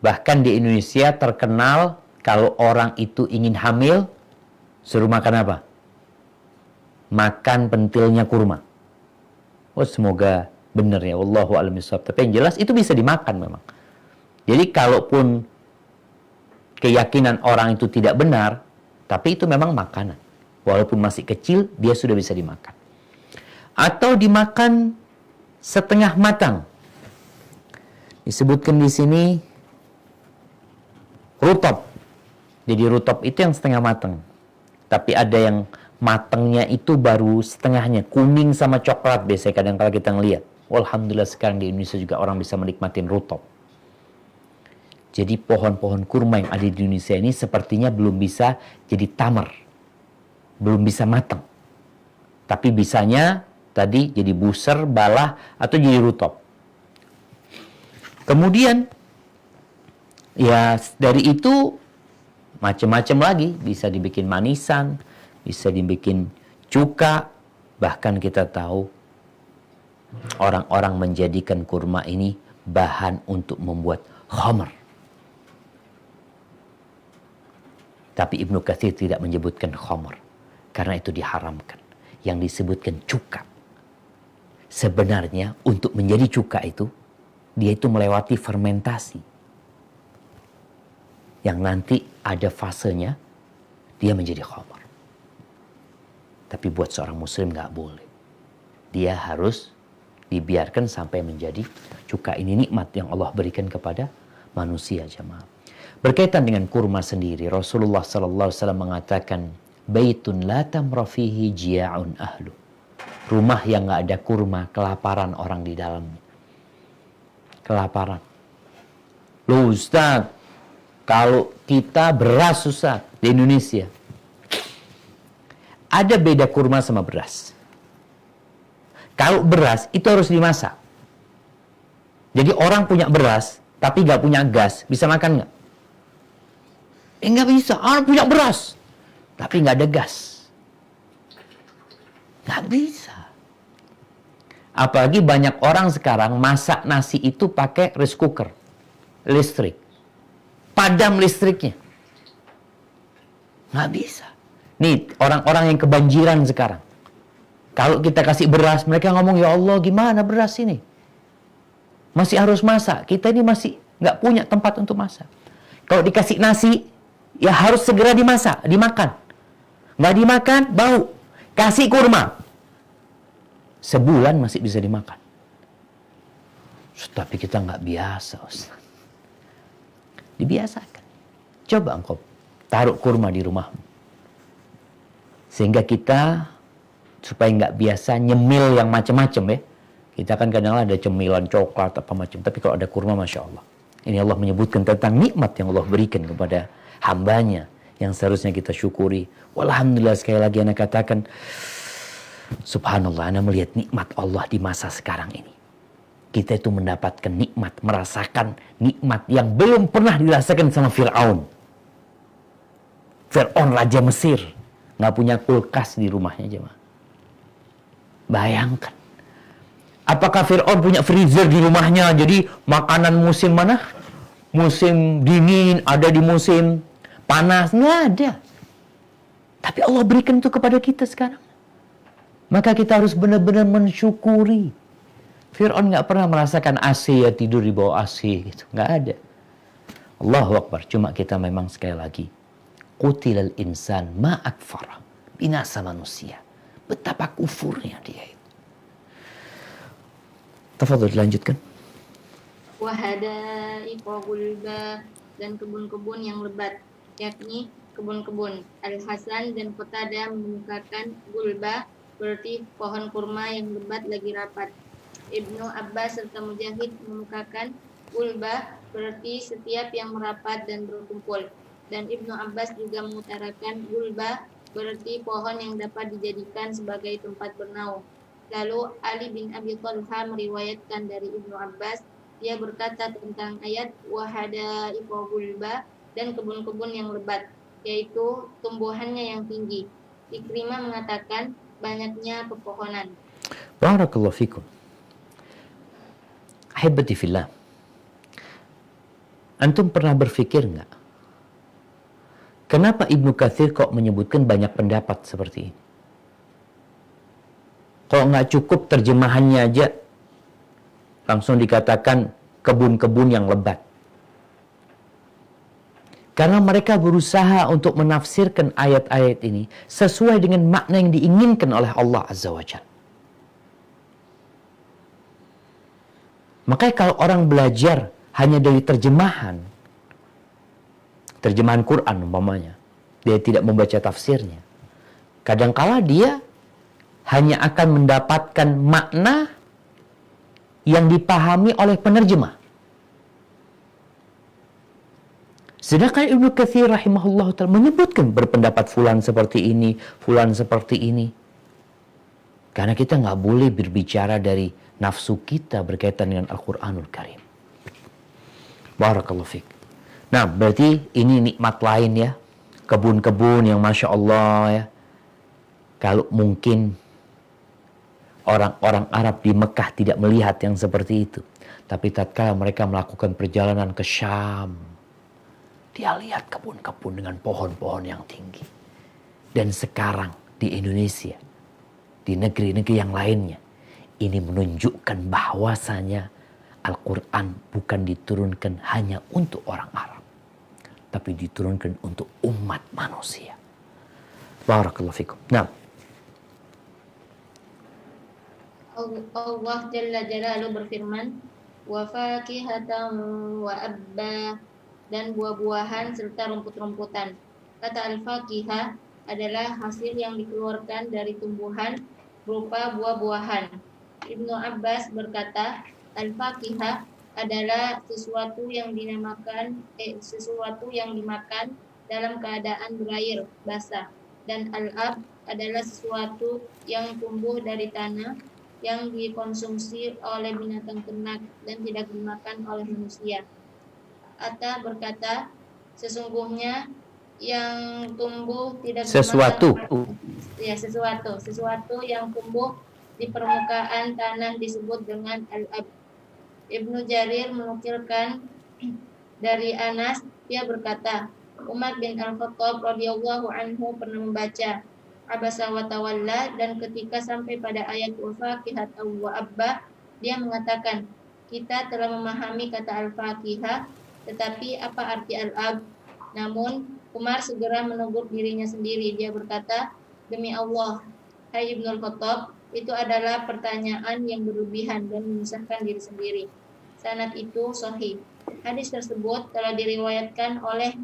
Bahkan di Indonesia terkenal kalau orang itu ingin hamil, suruh makan apa? Makan pentilnya kurma. Oh, semoga benar ya, wallahu a'lam bishawab. Tapi yang jelas itu bisa dimakan memang. Jadi kalaupun keyakinan orang itu tidak benar, tapi itu memang makanan. Walaupun masih kecil, dia sudah bisa dimakan. Atau dimakan setengah matang. Disebutkan di sini rutop. Jadi rutop itu yang setengah matang. Tapi ada yang matangnya itu baru setengahnya, kuning sama coklat biasanya kadang-kadang kita ngelihat. Alhamdulillah sekarang di Indonesia juga orang bisa menikmatin rutop. Jadi pohon-pohon kurma yang ada di Indonesia ini sepertinya belum bisa jadi tamar. Belum bisa matang. Tapi bisanya tadi jadi buser, balah, atau jadi rutop. Kemudian ya dari itu macam-macam lagi. Bisa dibikin manisan, bisa dibikin cuka, Bahkan kita tahu orang-orang menjadikan kurma ini bahan untuk membuat khamr. Tapi Ibnu Katsir tidak menyebutkan khamr karena itu diharamkan. Yang disebutkan cuka. Sebenarnya untuk menjadi cuka itu, dia itu melewati fermentasi. Yang nanti ada fasenya, dia menjadi khamr. Tapi buat seorang muslim nggak boleh. Dia harus dibiarkan sampai menjadi cuka. Ini nikmat yang Allah berikan kepada manusia, jemaah. Berkaitan dengan kurma sendiri, Rasulullah SAW mengatakan, baitun la tamra fihi jia'un ahlu. Rumah yang nggak ada kurma, kelaparan orang di dalamnya. Kelaparan. Loh Ustaz, kalau kita beras Ustaz di Indonesia, ada beda kurma sama beras. Kalau beras itu harus dimasak. Jadi orang punya beras tapi nggak punya gas, bisa makan nggak? Nggak bisa. Orang punya beras tapi nggak ada gas, nggak bisa. Apalagi banyak orang sekarang masak nasi itu pakai rice cooker, listrik, padam listriknya, nggak bisa. Nih orang-orang yang kebanjiran sekarang, kalau kita kasih beras, mereka ngomong, ya Allah gimana beras ini? Masih harus masak. Kita ini masih nggak punya tempat untuk masak. Kalau dikasih nasi, ya harus segera dimasak, dimakan. Nggak dimakan, bau. Kasih kurma. Sebulan masih bisa dimakan. Tapi kita nggak biasa, Ustaz. Dibiasakan. Coba engkau taruh kurma di rumahmu. Sehingga kita supaya nggak biasa nyemil yang macam-macam ya. Kita kan kadang ada cemilan coklat apa macam. Tapi kalau ada kurma, Masya Allah. Ini Allah menyebutkan tentang nikmat yang Allah berikan kepada hambanya. Yang seharusnya kita syukuri. Walhamdulillah, sekali lagi Ana katakan. Subhanallah, Ana melihat nikmat Allah di masa sekarang ini. Kita itu mendapatkan nikmat, merasakan nikmat yang belum pernah dirasakan sama Fir'aun. Fir'aun Raja Mesir. Nggak punya kulkas di rumahnya, jemaah. Bayangkan. Apakah Fir'aun punya freezer di rumahnya? Jadi makanan musim mana? Musim dingin, ada di musim panas. Nggak ada. Tapi Allah berikan itu kepada kita sekarang. Maka kita harus benar-benar mensyukuri. Fir'aun nggak pernah merasakan AC, ya tidur di bawah AC gitu. Nggak ada. Allahu Akbar. Cuma kita memang sekali lagi. Qutilal insan ma'akfarah. Binasa manusia. Betapa kufurnya dia itu. Tafadhol dilanjutkan. Wahadaiqa gulba, dan kebun-kebun yang lebat, yakni kebun-kebun. Al-Hasan dan Qatadah mengemukakan gulba berarti pohon kurma yang lebat lagi rapat. Ibnu Abbas serta Mujahid mengemukakan gulba berarti setiap yang merapat dan berkumpul. Dan Ibnu Abbas juga mengutarakan gulba berarti pohon yang dapat dijadikan sebagai tempat bernaung. Lalu Ali bin Abi Thalhah meriwayatkan dari Ibnu Abbas, dia berkata tentang ayat wahadaiqa gulba dan kebun-kebun yang lebat, yaitu tumbuhannya yang tinggi. Ikrimah mengatakan banyaknya pepohonan. Barakallahu fikum. Ahibati fillah. Antum pernah berpikir nggak? Kenapa Ibnu Katsir kok menyebutkan banyak pendapat seperti ini? Kalau nggak cukup terjemahannya aja, langsung dikatakan kebun-kebun yang lebat. Karena mereka berusaha untuk menafsirkan ayat-ayat ini sesuai dengan makna yang diinginkan oleh Allah Azza wa Jalla. Makanya kalau orang belajar hanya dari terjemahan Quran umpamanya, dia tidak membaca tafsirnya, kadangkala dia hanya akan mendapatkan makna yang dipahami oleh penerjemah. Sedangkan Ibnu Katsir rahimahullah ta'ala menyebutkan berpendapat fulan seperti ini, fulan seperti ini. Karena kita nggak boleh berbicara dari nafsu kita berkaitan dengan Al-Quranul Karim. Barakallahu fiqh. Nah, berarti ini nikmat lain ya. Kebun-kebun yang Masya Allah ya. Kalau mungkin Orang-orang Arab di Mekah tidak melihat yang seperti itu. Tapi tatkala mereka melakukan perjalanan ke Syam, dia lihat kebun-kebun dengan pohon-pohon yang tinggi. Dan sekarang di Indonesia, di negeri-negeri yang lainnya, ini menunjukkan bahwasanya Al-Quran bukan diturunkan hanya untuk orang Arab, tapi diturunkan untuk umat manusia. Barakallahu fikum. Nah, Allah Jalla Jalaluhu berfirman, wa fakihatan wa abba, dan buah-buahan serta rumput-rumputan. Kata al-fakihah adalah hasil yang dikeluarkan dari tumbuhan berupa buah-buahan. Ibnu Abbas berkata, al-fakihah adalah sesuatu yang dimakan dalam keadaan berair basah, dan al-ab adalah sesuatu yang tumbuh dari tanah yang dikonsumsi oleh binatang ternak dan tidak dimakan oleh manusia. Atta berkata, sesungguhnya yang tumbuh tidak sesuatu yang tumbuh di permukaan tanah disebut dengan al-ab. Ibnu Jarir menukilkan dari Anas, dia berkata, Umar bin Al-Khattab radhiyallahu anhu pernah membaca Abasa wa tawalla, dan ketika sampai pada ayat wa fakihatan wa abba, dia mengatakan, kita telah memahami kata al-fakihah, tetapi apa arti al-ab? Namun Umar segera menegur dirinya sendiri. Dia berkata, demi Allah, hai Ibnu Al-Khattab, itu adalah pertanyaan yang berlebihan dan menyusahkan diri sendiri. Sanad itu sahih. Hadis tersebut telah diriwayatkan oleh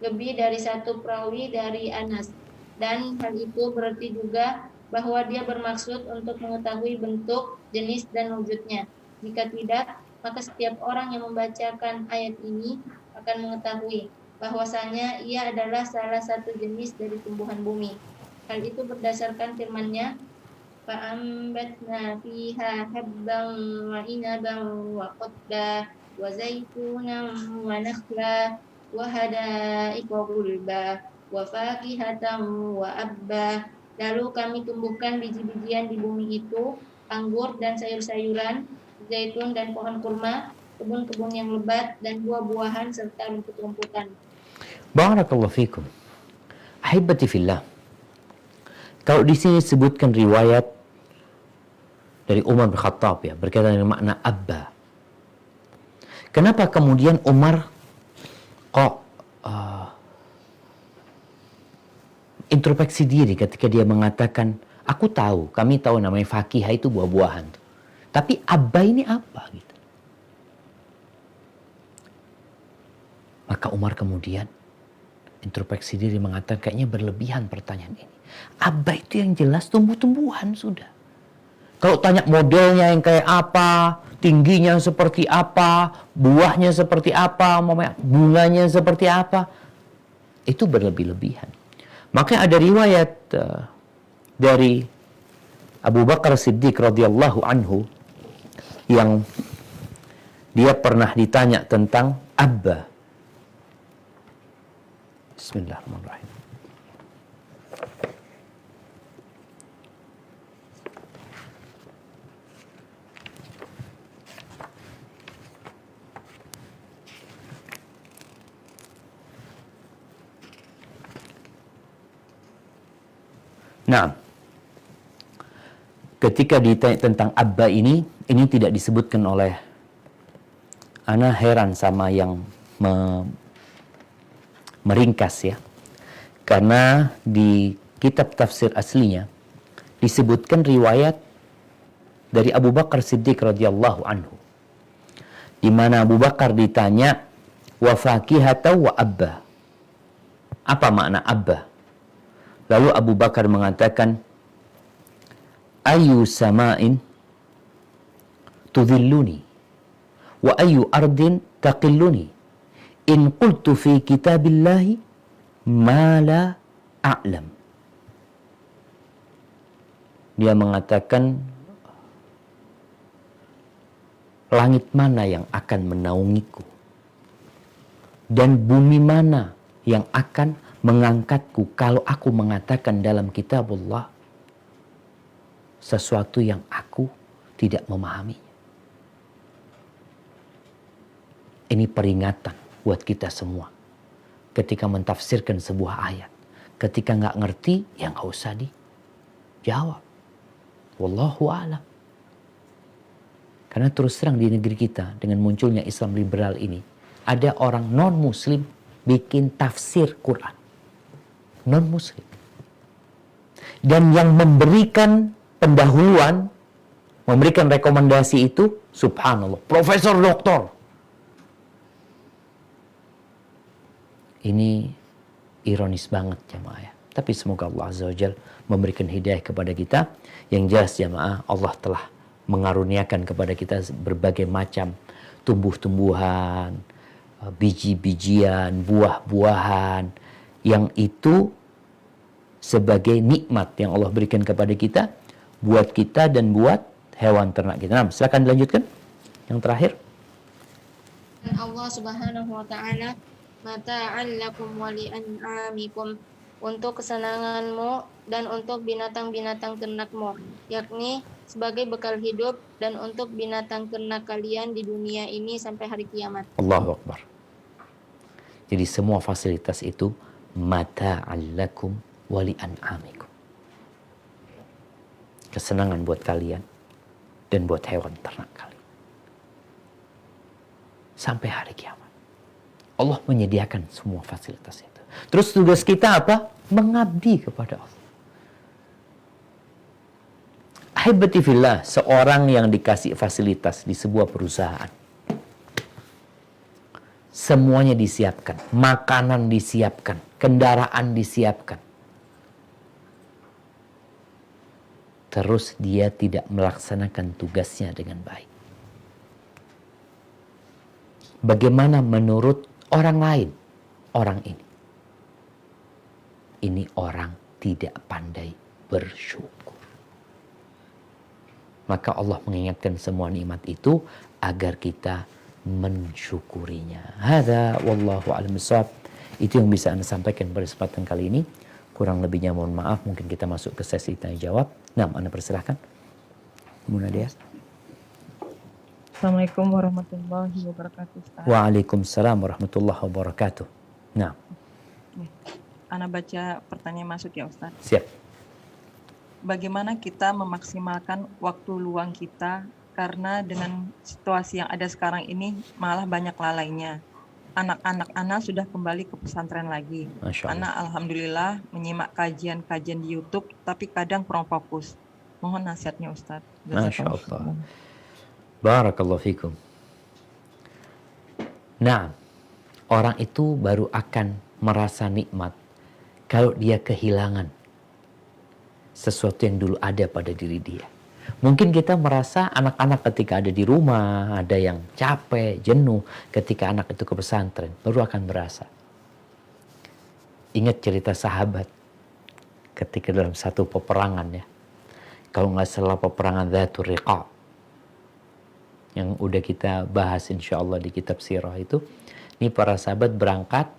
lebih dari satu perawi dari Anas, dan hal itu berarti juga bahwa dia bermaksud untuk mengetahui bentuk, jenis, dan wujudnya. Jika tidak, maka setiap orang yang membacakan ayat ini akan mengetahui bahwasanya ia adalah salah satu jenis dari tumbuhan bumi. Hal itu berdasarkan firman-Nya, فَأَنبَتْنَا فِيهَا حَبًّا وَعِنَبًا وَقَضْبًا وَزَيْتُونًا وَنَخْلًا وَحَدَائِقَ غُلْبًا وَفَاكِهَةً وَأَبًّا. Lalu kami tumbuhkan biji-bijian di bumi itu, anggur dan sayur-sayuran, zaitun dan pohon kurma, kebun-kebun yang lebat dan buah-buahan serta rumput-rumputan. Barakallahu fikum. Ahibati fillah. Kalau di sini sebutkan riwayat dari Umar bin Khattab ya, berkaitan dengan makna abba. Kenapa kemudian Umar kok introspeksi diri ketika dia mengatakan, kami tahu namanya fakihah itu buah-buahan. Tapi abba ini apa gitu. Maka Umar kemudian introspeksi diri mengatakan, kayaknya berlebihan pertanyaan ini. Abba itu yang jelas tumbuh-tumbuhan sudah. Kalau tanya modelnya yang kayak apa, tingginya seperti apa, buahnya seperti apa, bunganya seperti apa, itu berlebih-lebihan. Maka ada riwayat dari Abu Bakar Siddiq radhiyallahu anhu yang dia pernah ditanya tentang abba. Bismillahirrahmanirrahim. Nah, ketika ditanya tentang abba ini tidak disebutkan oleh ana heran sama yang meringkas ya. Karena di kitab tafsir aslinya disebutkan riwayat dari Abu Bakar Siddiq radhiyallahu anhu, di mana Abu Bakar ditanya wa fakihatan wa abba. Apa makna abba? Lalu Abu Bakar mengatakan, ayu sama'in tudhilluni wa ayu ardin taqilluni in qultu fi kitabillahi ma la a'lam. Dia mengatakan, langit mana yang akan menaungiku dan bumi mana yang akan mengangkatku kalau aku mengatakan dalam kitabullah sesuatu yang aku tidak memahami. Ini peringatan buat kita semua. Ketika mentafsirkan sebuah ayat. Ketika nggak ngerti, ya nggak usah dijawab. Wallahu a'lam. Karena terus terang di negeri kita, dengan munculnya Islam liberal ini, ada orang non-muslim bikin tafsir Quran. Non-muslim. Dan yang memberikan pendahuluan, memberikan rekomendasi itu, subhanallah, profesor doktor. Ini ironis banget jamaah ya. Tapi semoga Allah Azza wa Jal memberikan hidayah kepada kita. Yang jelas jamaah, Allah telah mengaruniakan kepada kita berbagai macam tumbuh-tumbuhan, biji-bijian, buah-buahan. Yang itu sebagai nikmat yang Allah berikan kepada kita. Buat kita dan buat hewan ternak kita. Nah, silakan dilanjutkan. Yang terakhir. Dan Allah Subhanahu wa taala mata'an lakum wa li'an'amikum, untuk kesenanganmu dan untuk binatang-binatang ternakmu, yakni sebagai bekal hidup dan untuk binatang ternak kalian di dunia ini sampai hari kiamat. Allahu Akbar. Jadi semua fasilitas itu mata'an lakum wa li'an'amikum. Kesenangan buat kalian dan buat hewan ternak kalian. Sampai hari kiamat. Allah menyediakan semua fasilitas itu. Terus tugas kita apa? Mengabdi kepada Allah. Ahibati fillah, seorang yang dikasih fasilitas di sebuah perusahaan. Semuanya disiapkan. Makanan disiapkan. Kendaraan disiapkan. Terus dia tidak melaksanakan tugasnya dengan baik. Bagaimana menurut orang lain, orang ini orang tidak pandai bersyukur. Maka Allah mengingatkan semua nikmat itu agar kita mensyukurinya. Hadza wallahu a'lam bishawab. Itu yang bisa Anda sampaikan pada kesempatan kali ini. Kurang lebihnya mohon maaf, mungkin kita masuk ke sesi tanya jawab. Nah, Anda persilahkan. Munadia. Assalamualaikum warahmatullahi wabarakatuh. Ustaz. Waalaikumsalam warahmatullahi wabarakatuh. Nah, Ana baca pertanyaan masuk ya Ustaz. siap. Bagaimana kita memaksimalkan waktu luang kita karena dengan situasi yang ada sekarang ini malah banyak lalainya. Anak-anak Ana sudah kembali ke pesantren lagi. Masya Allah. Ana alhamdulillah menyimak kajian-kajian di YouTube tapi kadang kurang fokus. Mohon nasihatnya Ustaz. Masya Allah. Barakallahu fikum. Nah, orang itu baru akan merasa nikmat kalau dia kehilangan sesuatu yang dulu ada pada diri dia. Mungkin kita merasa anak-anak ketika ada di rumah, ada yang capek, jenuh. Ketika anak itu ke pesantren, baru akan berasa. Ingat cerita sahabat ketika dalam satu peperangan ya. Kalau nggak salah peperangan Dzatur Riqa, yang udah kita bahas insya Allah di kitab sirah itu. Ini para sahabat berangkat.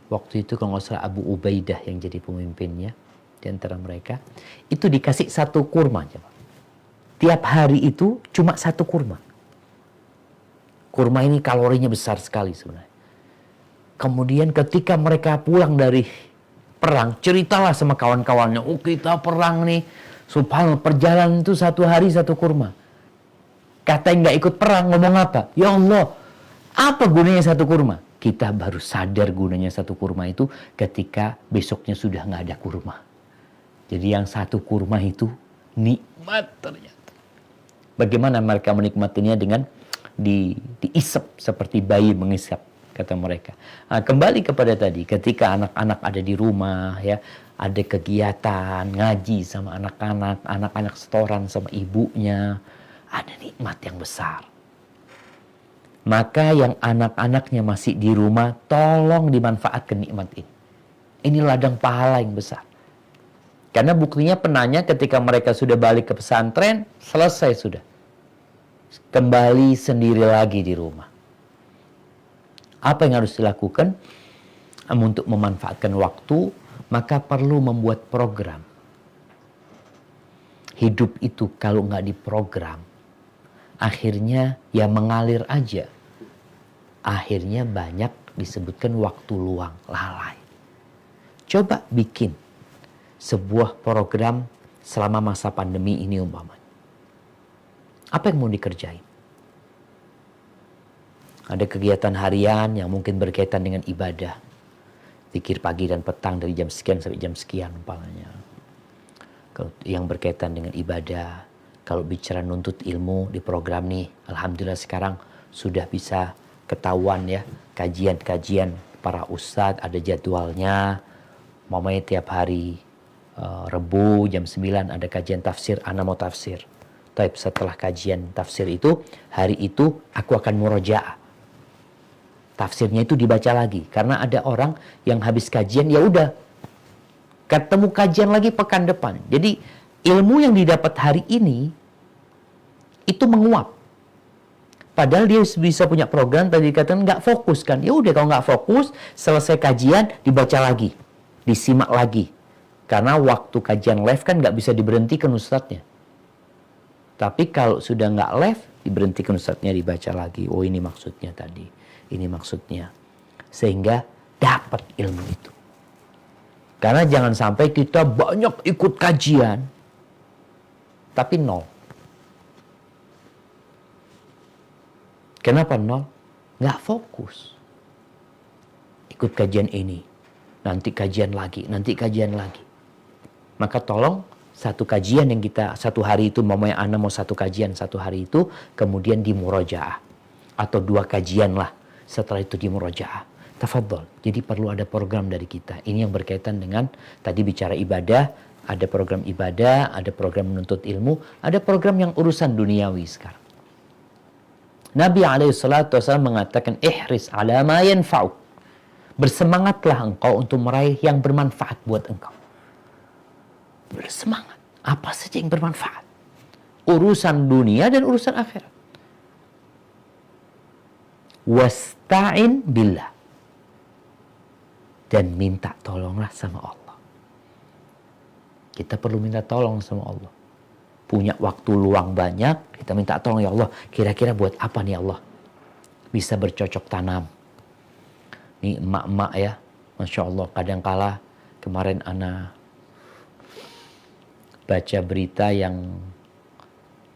Waktu itu kalau nggak salah Abu Ubaidah yang jadi pemimpinnya. Di antara mereka. Itu dikasih satu kurma. Tiap hari itu cuma satu kurma. Kurma ini kalorinya besar sekali sebenarnya. Kemudian ketika mereka pulang dari perang. Ceritalah sama kawan-kawannya. Oh kita perang nih. Subhanallah perjalanan itu satu hari satu kurma. Kata yang gak ikut perang ngomong apa? Ya Allah, apa gunanya satu kurma? Kita baru sadar gunanya satu kurma itu ketika besoknya sudah gak ada kurma. Jadi yang satu kurma itu nikmat ternyata. Bagaimana mereka menikmatinya dengan diisap seperti bayi mengisap, kata mereka. Nah, kembali kepada tadi, ketika anak-anak ada di rumah, ya, ada kegiatan ngaji sama anak-anak, anak-anak setoran sama ibunya, ada nikmat yang besar. Maka yang anak-anaknya masih di rumah, tolong dimanfaatkan nikmat ini. Ini ladang pahala yang besar. Karena buktinya penanya ketika mereka sudah balik ke pesantren, selesai sudah. Kembali sendiri lagi di rumah. Apa yang harus dilakukan? Untuk memanfaatkan waktu, maka perlu membuat program. Hidup itu kalau nggak diprogram, akhirnya ya mengalir aja. Akhirnya banyak disebutkan waktu luang, lalai. Coba bikin sebuah program selama masa pandemi ini umpamanya. Apa yang mau dikerjain? Ada kegiatan harian yang mungkin berkaitan dengan ibadah. Zikir pagi dan petang dari jam sekian sampai jam sekian umpamanya. Kalau yang berkaitan dengan ibadah, kalau bicara nuntut ilmu di program nih, alhamdulillah sekarang sudah bisa ketahuan ya, kajian-kajian para ustadz ada jadwalnya. Mamanya tiap hari Rebu jam 9 ada kajian tafsir, ana mau tafsir. Tapi setelah kajian tafsir itu, hari itu aku akan murojaah. Tafsirnya itu dibaca lagi karena ada orang yang habis kajian ya udah ketemu kajian lagi pekan depan. Jadi ilmu yang didapat hari ini itu menguap. Padahal dia bisa punya program tadi dikatakan nggak fokus kan. Ya udah kalau nggak fokus, selesai kajian dibaca lagi, disimak lagi. Karena waktu kajian live kan nggak bisa diberhentikan ustadznya. Tapi kalau sudah nggak live, diberhentikan ustadznya, dibaca lagi. Oh ini maksudnya tadi. Ini maksudnya. Sehingga dapat ilmu itu. Karena jangan sampai kita banyak ikut kajian, tapi nol. Kenapa nol? Nggak fokus. Ikut kajian ini, nanti kajian lagi, nanti kajian lagi. Maka tolong satu kajian yang kita, satu hari itu, mamanya Ana mau satu kajian satu hari itu, kemudian di murojaah. Atau 2 kajian lah. Setelah itu di murojaah. Tafadhol. Jadi perlu ada program dari kita. Ini yang berkaitan dengan tadi bicara ibadah, ada program ibadah, ada program menuntut ilmu, ada program yang urusan duniawi sekarang. Nabi SAW mengatakan, ihris ala ma yanfa'uk. Bersemangatlah engkau untuk meraih yang bermanfaat buat engkau. Bersemangat. Apa saja yang bermanfaat. Urusan dunia dan urusan akhirat. Wasta'in billah. Dan minta tolonglah sama Allah. Kita perlu minta tolong sama Allah. Punya waktu luang banyak, kita minta tolong ya Allah. Kira-kira buat apa nih Allah? Bisa bercocok tanam. Nih emak-emak ya. Masya Allah kadangkala kemarin Ana baca berita yang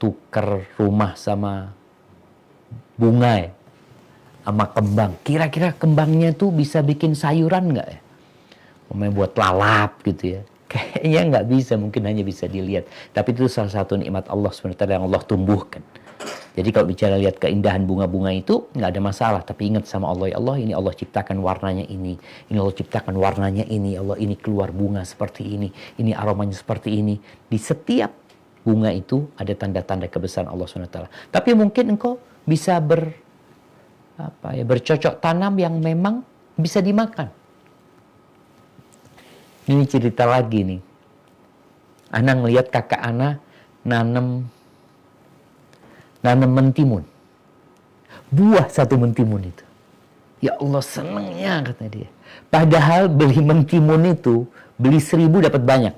tuker rumah sama bunga ya. Sama kembang. Kira-kira kembangnya tuh bisa bikin sayuran nggak ya? Memang buat lalap gitu ya. Kayaknya nggak bisa, mungkin hanya bisa dilihat. Tapi itu salah satu nikmat Allah SWT yang Allah tumbuhkan. Jadi kalau bicara lihat keindahan bunga-bunga itu nggak ada masalah. Tapi ingat sama Allah, ya Allah ini Allah ciptakan warnanya ini. Ini Allah ciptakan warnanya ini. Allah ini keluar bunga seperti ini. Ini aromanya seperti ini. Di setiap bunga itu ada tanda-tanda kebesaran Allah SWT. Tapi mungkin engkau bisa bercocok tanam yang memang bisa dimakan. Ini cerita lagi nih. Ana ngelihat kakak Ana nanam mentimun. Buah satu mentimun itu. Ya Allah senengnya kata dia. Padahal beli mentimun itu, beli 1.000 dapat banyak.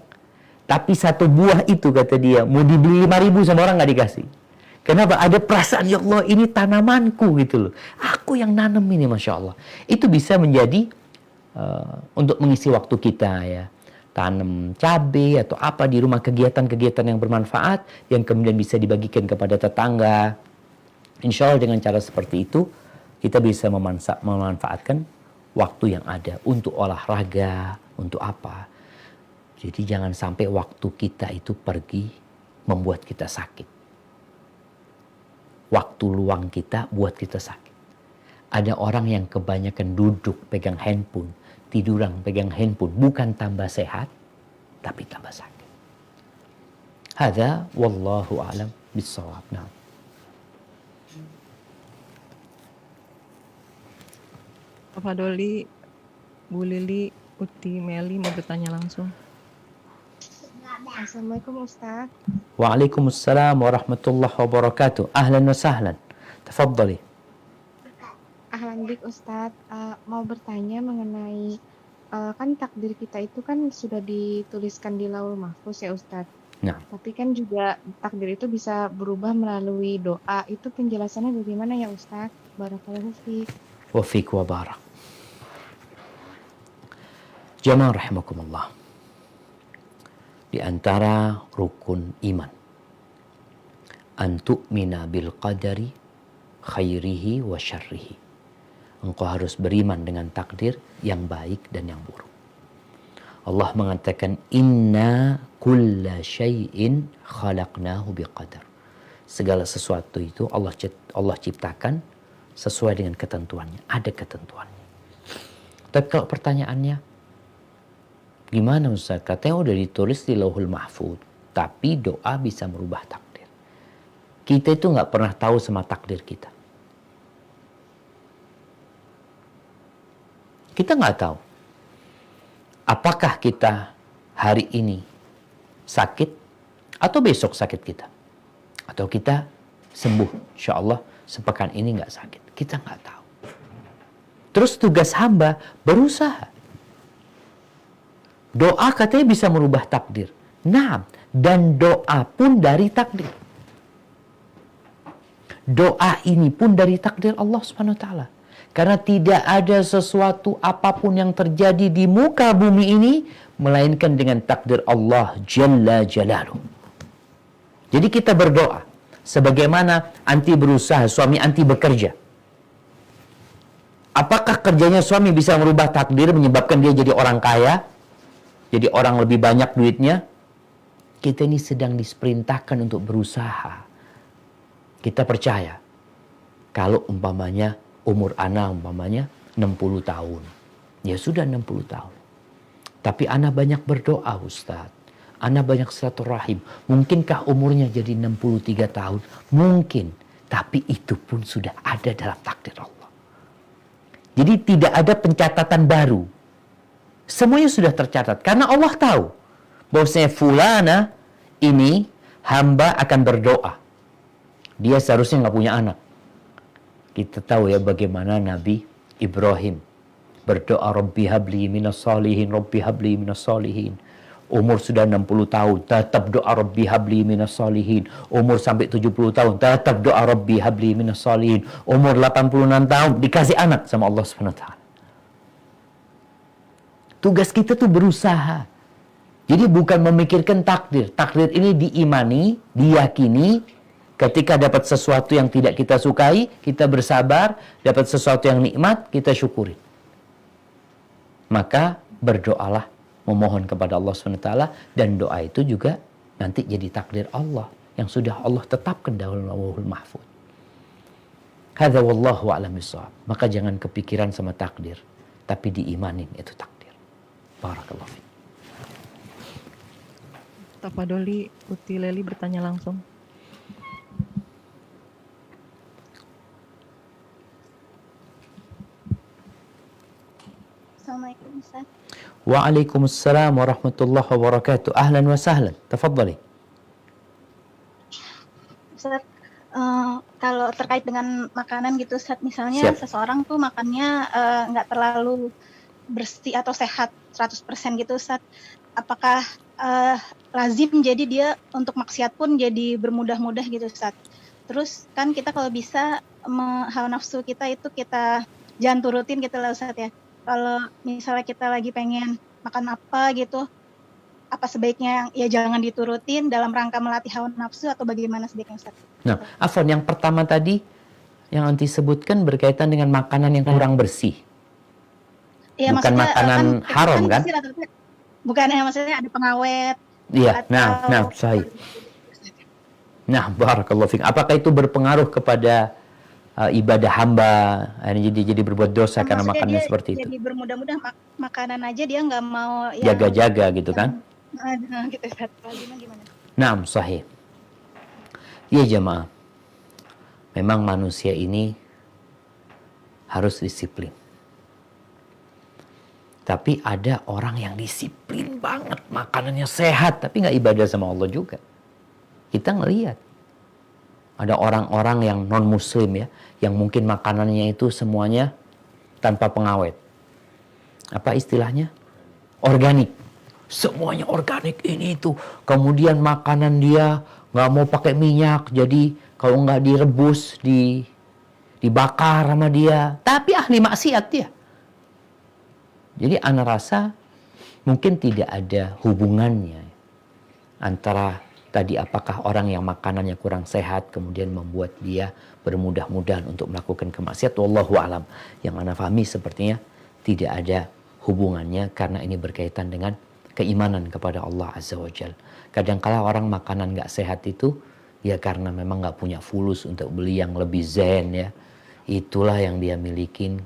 Tapi satu buah itu kata dia, mau dibeli 5.000 sama orang nggak dikasih. Kenapa? Ada perasaan, ya Allah ini tanamanku gitu loh. Aku yang nanam ini Masya Allah. Itu bisa menjadi untuk mengisi waktu kita ya. Tanam cabai atau apa di rumah, kegiatan-kegiatan yang bermanfaat yang kemudian bisa dibagikan kepada tetangga. Insya Allah dengan cara seperti itu kita bisa memanfaatkan waktu yang ada untuk olahraga, untuk apa. Jadi jangan sampai waktu kita itu pergi membuat kita sakit. Waktu luang kita buat kita sakit. Ada orang yang kebanyakan duduk pegang handphone, tiduran pegang handphone, bukan tambah sehat, tapi tambah sakit. Hadza wallahu a'lam bissawab. Nah. Pak Doli, Bu Lili, Uti, Meli mau bertanya langsung. Assalamualaikum Ustaz. Waalaikumsalam warahmatullahi wabarakatuh. Ahlan wa sahlan. Tafadhali. Ahlan bik Ustaz. Mau bertanya mengenai kan takdir kita itu kan sudah dituliskan di Lauhul Mahfuz ya Ustaz. Nah, Tapi kan juga takdir itu bisa berubah melalui doa. Itu penjelasannya bagaimana ya Ustadz? Barakallahu fiik. wa fiik wa barak. Jamaah rahimakumullah. Di antara rukun iman, an tu'mina bil qadari khairihi wa syarrihi. Engkau harus beriman dengan takdir yang baik dan yang buruk. Allah mengatakan inna kulla syai'in khalaqnahu biqadar. Segala sesuatu itu Allah ciptakan sesuai dengan ketentuannya, ada ketentuannya. Tapi kalau pertanyaannya, gimana Ustaz? Katanya udah ditulis di Lauhul Mahfuz, tapi doa bisa merubah takdir. Kita itu nggak pernah tahu sama takdir kita. Kita nggak tahu apakah kita hari ini sakit atau besok sakit kita, atau kita sembuh insya Allah sepekan ini nggak sakit. Kita nggak tahu. Terus tugas hamba berusaha. Doa katanya bisa merubah takdir. Nah, dan doa pun dari takdir. Doa ini pun dari takdir Allah Subhanahu wa taala. Karena tidak ada sesuatu apapun yang terjadi di muka bumi ini melainkan dengan takdir Allah Jalla Jalaluh. Jadi kita berdoa sebagaimana anti berusaha, suami anti bekerja. Apakah kerjanya suami bisa merubah takdir menyebabkan dia jadi orang kaya? Jadi orang lebih banyak duitnya? Kita ini sedang diperintahkan untuk berusaha. Kita percaya kalau umpamanya umur ana umpamanya 60 tahun. Ya sudah 60 tahun. Tapi ana banyak berdoa Ustaz. Ana banyak silaturahim. Mungkinkah umurnya jadi 63 tahun? Mungkin. Tapi itu pun sudah ada dalam takdir Allah. Jadi tidak ada pencatatan baru. Semuanya sudah tercatat. Karena Allah tahu bahwasanya fulana ini hamba akan berdoa. Dia seharusnya nggak punya anak. Kita tahu ya bagaimana Nabi Ibrahim berdoa Rabbi habli minas salihin, Rabbi habli minas salihin. Umur sudah 60 tahun, tetap doa Rabbi habli minas salihin. Umur sampai 70 tahun, tetap doa Rabbi habli minas salihin. Umur 86 tahun, dikasih anak sama Allah SWT. Tugas kita tuh berusaha. Jadi bukan memikirkan takdir. Takdir ini diimani, diyakini. Ketika dapat sesuatu yang tidak kita sukai, kita bersabar. Dapat sesuatu yang nikmat, kita syukuri. Maka berdoalah, memohon kepada Allah SWT. Dan doa itu juga nanti jadi takdir Allah. Yang sudah Allah tetapkan dalam Lauhul Mahfuz. Hadza wallahu a'lam bishawab. Maka jangan kepikiran sama takdir. Tapi diimanin itu takdir. Barakallahu fiik. Tafadholi Uti Leli bertanya langsung. Assalamualaikum Ustaz. Waalaikumsalam warahmatullahi wabarakatuh. Ahlan wa sahlan. Tafadhali. Ustaz, kalau terkait dengan makanan gitu Ustaz, misalnya Siap. seseorang tuh makannya nggak terlalu bersih atau sehat 100% gitu Ustaz. Apakah lazim jadi dia untuk maksiat pun jadi bermudah-mudah gitu Ustaz. Terus kan kita kalau bisa hawa nafsu kita itu kita jangan turutin gitu lah Ustaz ya. Kalau misalnya kita lagi pengen makan apa gitu, apa sebaiknya ya jangan diturutin dalam rangka melatih hawa nafsu atau bagaimana sebaiknya Ustaz? Nah, Afwan, yang pertama tadi yang anti sebutkan berkaitan dengan makanan yang kurang bersih. Ya, Bukan maksudnya, makanan haram kan? bersih atau tidak? Bukan ya, maksudnya ada pengawet. Iya, atau- sahih. Nah, barakallahu fiik. Apakah itu berpengaruh kepada ibadah hamba? Jadi berbuat dosa karena Maksudnya makannya dia seperti itu. Jadi bermudah-mudah makanan aja dia nggak mau yang- Jaga-jaga gitu kan? gitu Ustaz. Gimana? Nah, sahih. Ya jamaah. Memang manusia ini harus disiplin. Tapi ada orang yang disiplin banget. Makanannya sehat. Tapi nggak ibadah sama Allah juga. Kita ngelihat. Ada orang-orang yang non-muslim ya. Yang mungkin makanannya itu semuanya tanpa pengawet. Apa istilahnya? Organik. semuanya organik ini itu. Kemudian makanan dia nggak mau pakai minyak, jadi kalau nggak direbus, dibakar sama dia. Tapi ahli maksiat dia. Jadi ana rasa mungkin tidak ada hubungannya antara tadi apakah orang yang makanannya kurang sehat kemudian membuat dia bermudah-mudahan untuk melakukan kemaksiatan. Wallahu alam. Yang ana pahami sepertinya tidak ada hubungannya karena ini berkaitan dengan keimanan kepada Allah Azza wa Jal. Kadangkala orang makanan nggak sehat itu ya karena memang nggak punya fulus untuk beli yang lebih zen ya. Itulah yang dia milikin.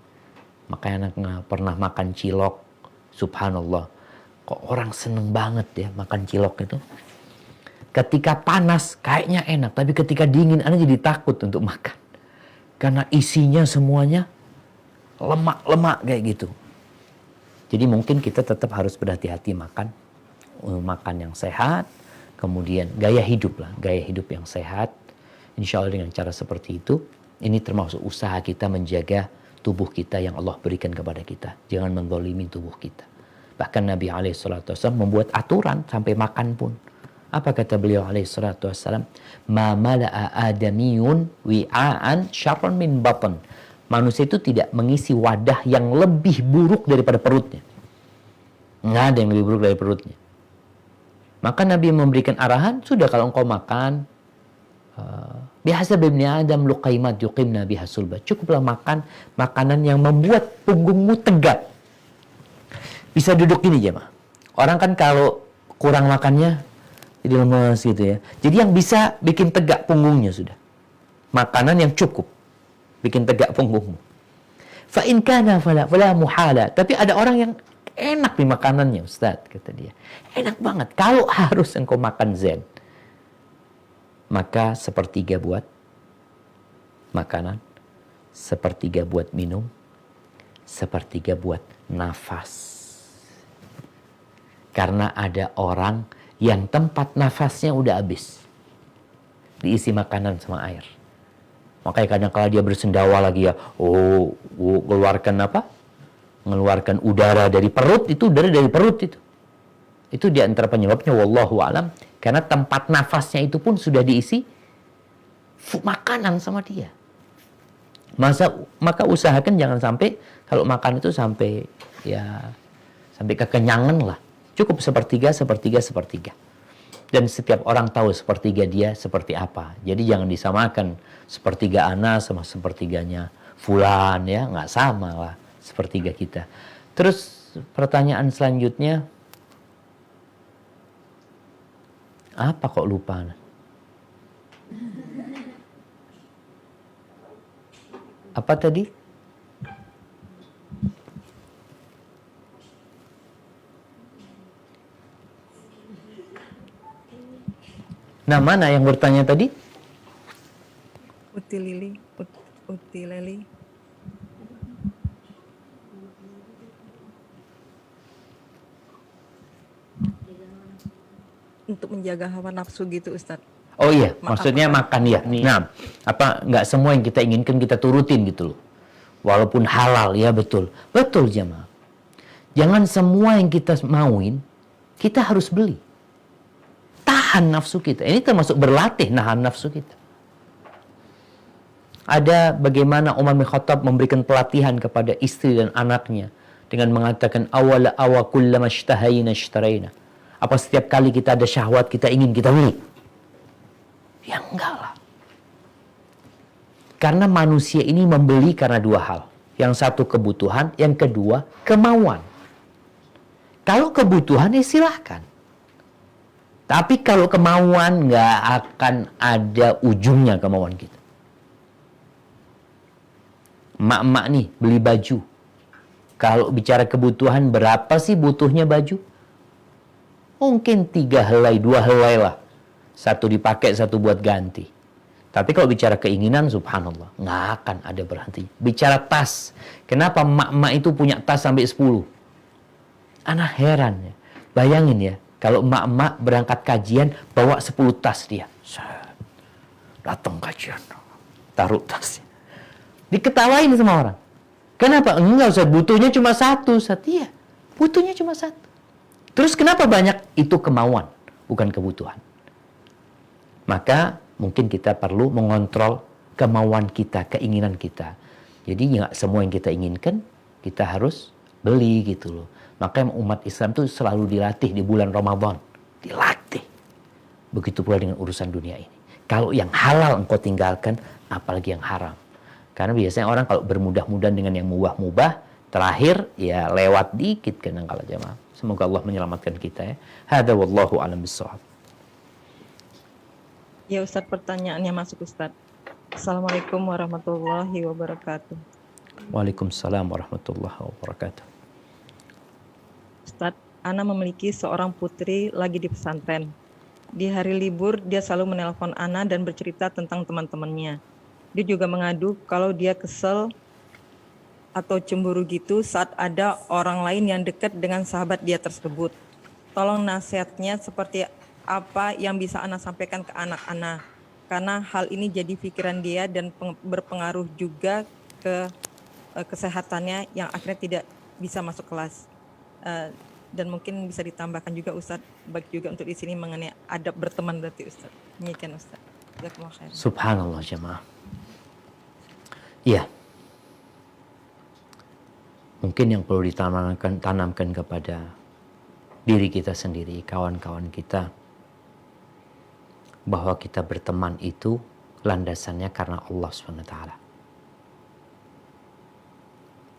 Makanya anak pernah makan cilok. Subhanallah. Kok orang seneng banget ya makan cilok itu. Ketika panas kayaknya enak. Tapi ketika dingin anak jadi takut untuk makan. Karena isinya semuanya lemak-lemak kayak gitu. Jadi mungkin kita tetap harus berhati-hati makan yang sehat. Kemudian gaya hidup lah. Gaya hidup yang sehat. Insya Allah dengan cara seperti itu. Ini termasuk usaha kita menjaga tubuh kita yang Allah berikan kepada kita. Jangan menzalimi tubuh kita. Bahkan Nabi SAW membuat aturan sampai makan pun. Apa kata beliau SAW? Ma mala'a adamiyun wi'aan syarran min batan. Manusia itu tidak mengisi wadah yang lebih buruk daripada perutnya. Nggak ada yang lebih buruk dari perutnya. Maka Nabi memberikan arahan, sudah kalau engkau makan, biasa bibni Adam luqaimat yuqimna biha sulba. Cukuplah makan makanan yang membuat punggungmu tegak. Bisa duduk gini jemaah. Orang kan kalau kurang makannya jadi lemas gitu ya. Jadi yang bisa bikin tegak punggungnya sudah. Makanan yang cukup bikin tegak punggungmu. Fa in kana fala muhala. Tapi ada orang yang enak di makanannya, Ustaz, kata dia. Enak banget. Kalau harus engkau makan zen, maka sepertiga buat makanan, sepertiga buat minum, sepertiga buat nafas. Karena ada orang yang tempat nafasnya udah habis. Diisi makanan sama air. Makanya kadang kala dia bersendawa lagi ya, keluarkan apa? Mengeluarkan udara dari perut, itu udara dari perut itu. Itu di antara penyebabnya wallahu alam. Karena tempat nafasnya itu pun sudah diisi makanan sama dia. Maka usahakan jangan sampai kalau makan itu sampai kekenyangan lah. Cukup sepertiga. Dan setiap orang tahu sepertiga dia seperti apa. Jadi jangan disamakan sepertiga ana sama sepertiganya fulan ya. Nggak sama lah sepertiga kita. Terus pertanyaan selanjutnya. Apa kok lupa? Apa tadi? Nah, mana yang bertanya tadi? Utilili. Untuk menjaga hawa nafsu gitu, Ustaz. Oh iya, maksudnya makan ya. Nah, apa nggak semua yang kita inginkan kita turutin gitu loh. Walaupun halal ya betul. Betul jemaah. Jangan semua yang kita mauin kita harus beli. Tahan nafsu kita. Ini termasuk berlatih nahan nafsu kita. Ada bagaimana Umar bin Khattab memberikan pelatihan kepada istri dan anaknya dengan mengatakan awala kullama ishtahayna ishtaraina. Apa setiap kali kita ada syahwat kita ingin kita beli? Ya enggak lah. Karena manusia ini membeli karena dua hal. Yang satu kebutuhan, yang kedua kemauan. Kalau kebutuhan ya silahkan. Tapi kalau kemauan nggak akan ada ujungnya kemauan kita. Emak-emak nih beli baju. Kalau bicara kebutuhan berapa sih butuhnya baju? Mungkin 3 helai, 2 helai lah. Satu dipakai, satu buat ganti. Tapi kalau bicara keinginan, subhanallah, nggak akan ada berhenti. Bicara tas, kenapa emak-emak itu punya tas sampai 10? Anak heran ya. Bayangin ya, kalau emak-emak berangkat kajian, bawa 10 tas dia. Datang kajian, taruh tasnya. Diketawain sama orang. Kenapa? Enggak usah, butuhnya cuma 1. Iya, butuhnya cuma 1. Terus kenapa banyak? Itu kemauan, bukan kebutuhan. Maka mungkin kita perlu mengontrol kemauan kita, keinginan kita. Jadi nggak semua yang kita inginkan kita harus beli gitu loh. Maka umat Islam tuh selalu dilatih di bulan Ramadan. Dilatih. Begitu pula dengan urusan dunia ini. Kalau yang halal engkau tinggalkan, apalagi yang haram. Karena biasanya orang kalau bermudah-mudahan dengan yang mubah-mubah, terakhir ya lewat dikit kadang-kala jemaah. Semoga Allah menyelamatkan kita ya. Hada wallahu a'lam bishawab. Ya Ustadz, pertanyaannya masuk Ustadz. Assalamualaikum warahmatullahi wabarakatuh. Waalaikumsalam warahmatullahi wabarakatuh. Ustadz, Ana memiliki seorang putri lagi di pesantren. Di hari libur dia selalu menelpon Ana dan bercerita tentang teman-temannya. Dia juga mengadu kalau dia kesel atau cemburu gitu saat ada orang lain yang dekat dengan sahabat dia tersebut. Tolong nasihatnya seperti apa yang bisa Ana sampaikan ke anak Ana, karena hal ini jadi pikiran dia dan berpengaruh juga ke kesehatannya yang akhirnya tidak bisa masuk kelas. Dan mungkin bisa ditambahkan juga Ustadz, baik juga untuk di sini mengenai adab berteman berarti Ustadz. Demikian Ustadz. Jazakumullah khair. Subhanallah jemaah. Iya. Mungkin yang perlu ditanamkan kepada diri kita sendiri, kawan-kawan kita, bahwa kita berteman itu landasannya karena Allah SWT.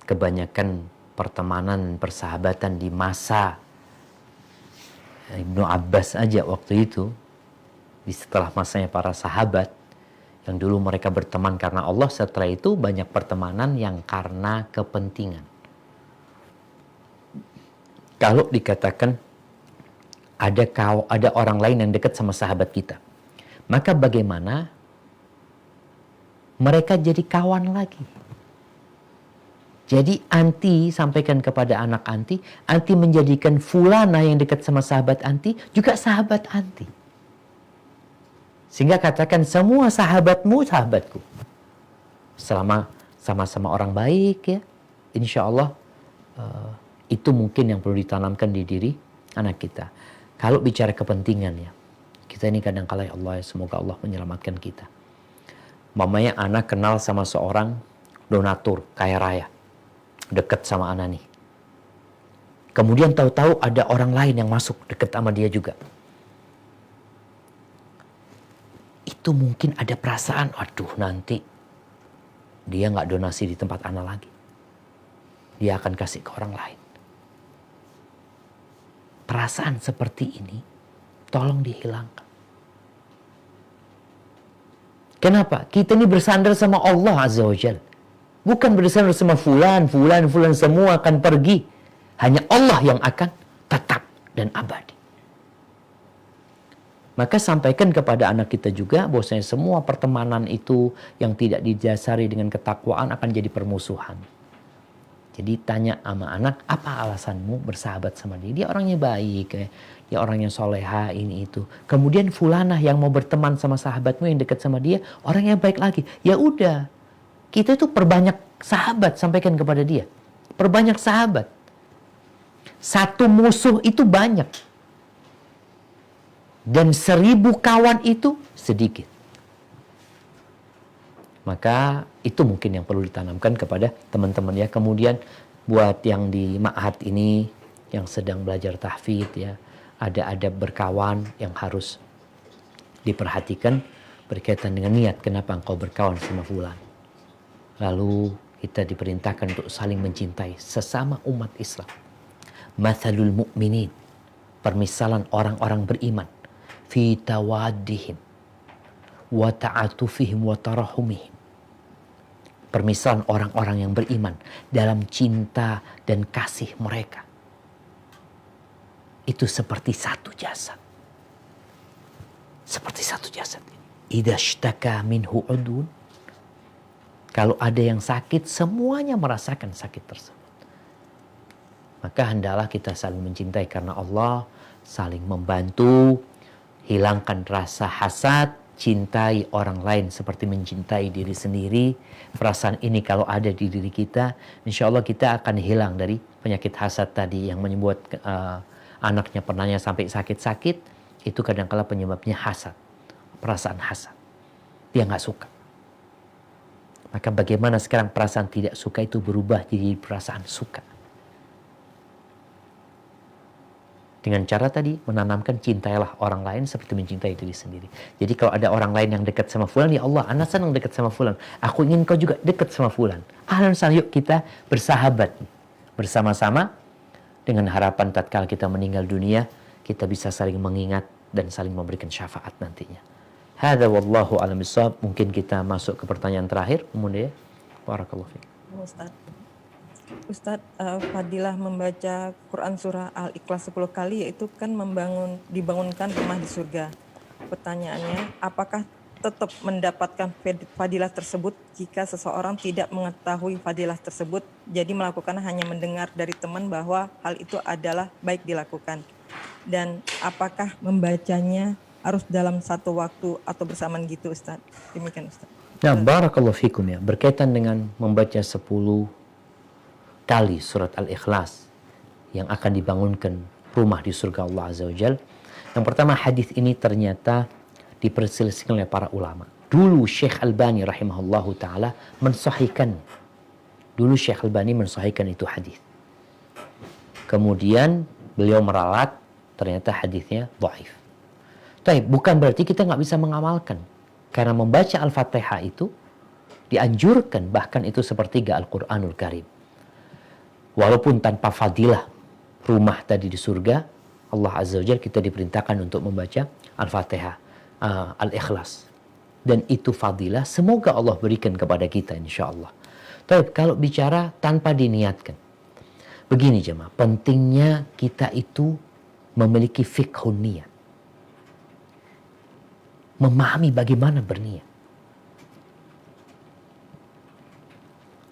Kebanyakan pertemanan, persahabatan di masa Ibnu Abbas aja waktu itu, setelah masanya para sahabat, yang dulu mereka berteman karena Allah, setelah itu banyak pertemanan yang karena kepentingan. Kalau dikatakan ada orang lain yang dekat sama sahabat kita, maka bagaimana mereka jadi kawan lagi? Jadi anti sampaikan kepada anak anti menjadikan fulana yang dekat sama sahabat anti juga sahabat anti. Sehingga katakan semua sahabatmu sahabatku. Selama sama-sama orang baik ya, insya Allah itu mungkin yang perlu ditanamkan di diri anak kita. Kalau bicara kepentingan ya, kita ini kadang-kala ya Allah, semoga Allah menyelamatkan kita. Mamanya anak kenal sama seorang donatur kaya raya, dekat sama anak nih. Kemudian tahu-tahu ada orang lain yang masuk dekat sama dia juga. Itu mungkin ada perasaan, aduh nanti dia nggak donasi di tempat anak lagi. Dia akan kasih ke orang lain. Perasaan seperti ini tolong dihilangkan. Kenapa? Kita ini bersandar sama Allah Azza wa Jalla. Bukan bersandar sama fulan semua akan pergi. Hanya Allah yang akan tetap dan abadi. Maka sampaikan kepada anak kita juga bahwasanya semua pertemanan itu yang tidak didasari dengan ketakwaan akan jadi permusuhan. Jadi tanya sama anak, apa alasanmu bersahabat sama dia? Dia orangnya baik, dia orangnya soleha, ini itu. Kemudian fulanah yang mau berteman sama sahabatmu yang dekat sama dia, orangnya baik lagi. Ya udah, kita itu perbanyak sahabat, sampaikan kepada dia. Perbanyak sahabat. Satu musuh itu banyak. Dan 1000 kawan itu sedikit. Maka itu mungkin yang perlu ditanamkan kepada teman-teman ya. Kemudian buat yang di ma'had ini yang sedang belajar tahfidz ya, ada adab berkawan yang harus diperhatikan berkaitan dengan niat kenapa engkau berkawan sama fulan. Lalu kita diperintahkan untuk saling mencintai sesama umat Islam. Mathalul mu'minin, permisalan orang-orang beriman, fi tawaddihim wa ta'atufihim wa tarahumihim. Permisalan orang-orang yang beriman dalam cinta dan kasih mereka. Itu seperti satu jasad. Seperti satu jasad. Idza ishtaka minhu udun. Kalau ada yang sakit, semuanya merasakan sakit tersebut. Maka hendaklah kita saling mencintai karena Allah, saling membantu, hilangkan rasa hasad, cintai orang lain seperti mencintai diri sendiri. Perasaan ini kalau ada di diri kita, insya Allah kita akan hilang dari penyakit hasad tadi yang membuat anaknya pernahnya sampai sakit-sakit, itu kadang-kala penyebabnya hasad, perasaan hasad. Dia nggak suka. Maka bagaimana sekarang perasaan tidak suka itu berubah jadi perasaan suka. Dengan cara tadi menanamkan cintailah orang lain seperti mencintai diri sendiri. Jadi kalau ada orang lain yang dekat sama fulan, ya Allah, ana senang dekat sama fulan. Aku ingin kau juga dekat sama fulan. Ahlan yuk kita bersahabat bersama-sama dengan harapan tatkala kita meninggal dunia, kita bisa saling mengingat dan saling memberikan syafaat nantinya. Hadza wallahu a'lam bissawab. Mungkin kita masuk ke pertanyaan terakhir, kemudian barakallahu fiik. Ustadz, fadilah membaca Quran surah Al-Ikhlas 10 kali yaitu kan dibangunkan rumah di surga. Pertanyaannya, apakah tetap mendapatkan fadilah tersebut jika seseorang tidak mengetahui fadilah tersebut, jadi melakukan hanya mendengar dari teman bahwa hal itu adalah baik dilakukan? Dan apakah membacanya harus dalam satu waktu atau bersamaan gitu, Ustadz? Demikian, Ustadz. Nah, barakallahu fikum ya. Berkaitan dengan membaca 10 kali surat Al-Ikhlas yang akan dibangunkan rumah di surga Allah Azza wa Jal. Yang pertama, hadis ini ternyata diperselisihkan oleh para ulama. Dulu Syekh Albani rahimahullahu ta'ala mensahihkan. Dulu Syekh Albani mensahihkan itu hadis. Kemudian beliau meralat, ternyata hadisnya dhaif. Tapi bukan berarti kita nggak bisa mengamalkan. Karena membaca Al-Fatihah itu dianjurkan, bahkan itu sepertiga Al-Quranul Karim. Walaupun tanpa fadilah rumah tadi di surga, Allah Azza wa Jalla kita diperintahkan untuk membaca Al-Fatihah, Al-Ikhlas. Dan itu fadilah, semoga Allah berikan kepada kita insya Allah. Tapi kalau bicara tanpa diniatkan, begini jemaah, pentingnya kita itu memiliki fiqhun niat. Memahami bagaimana berniat.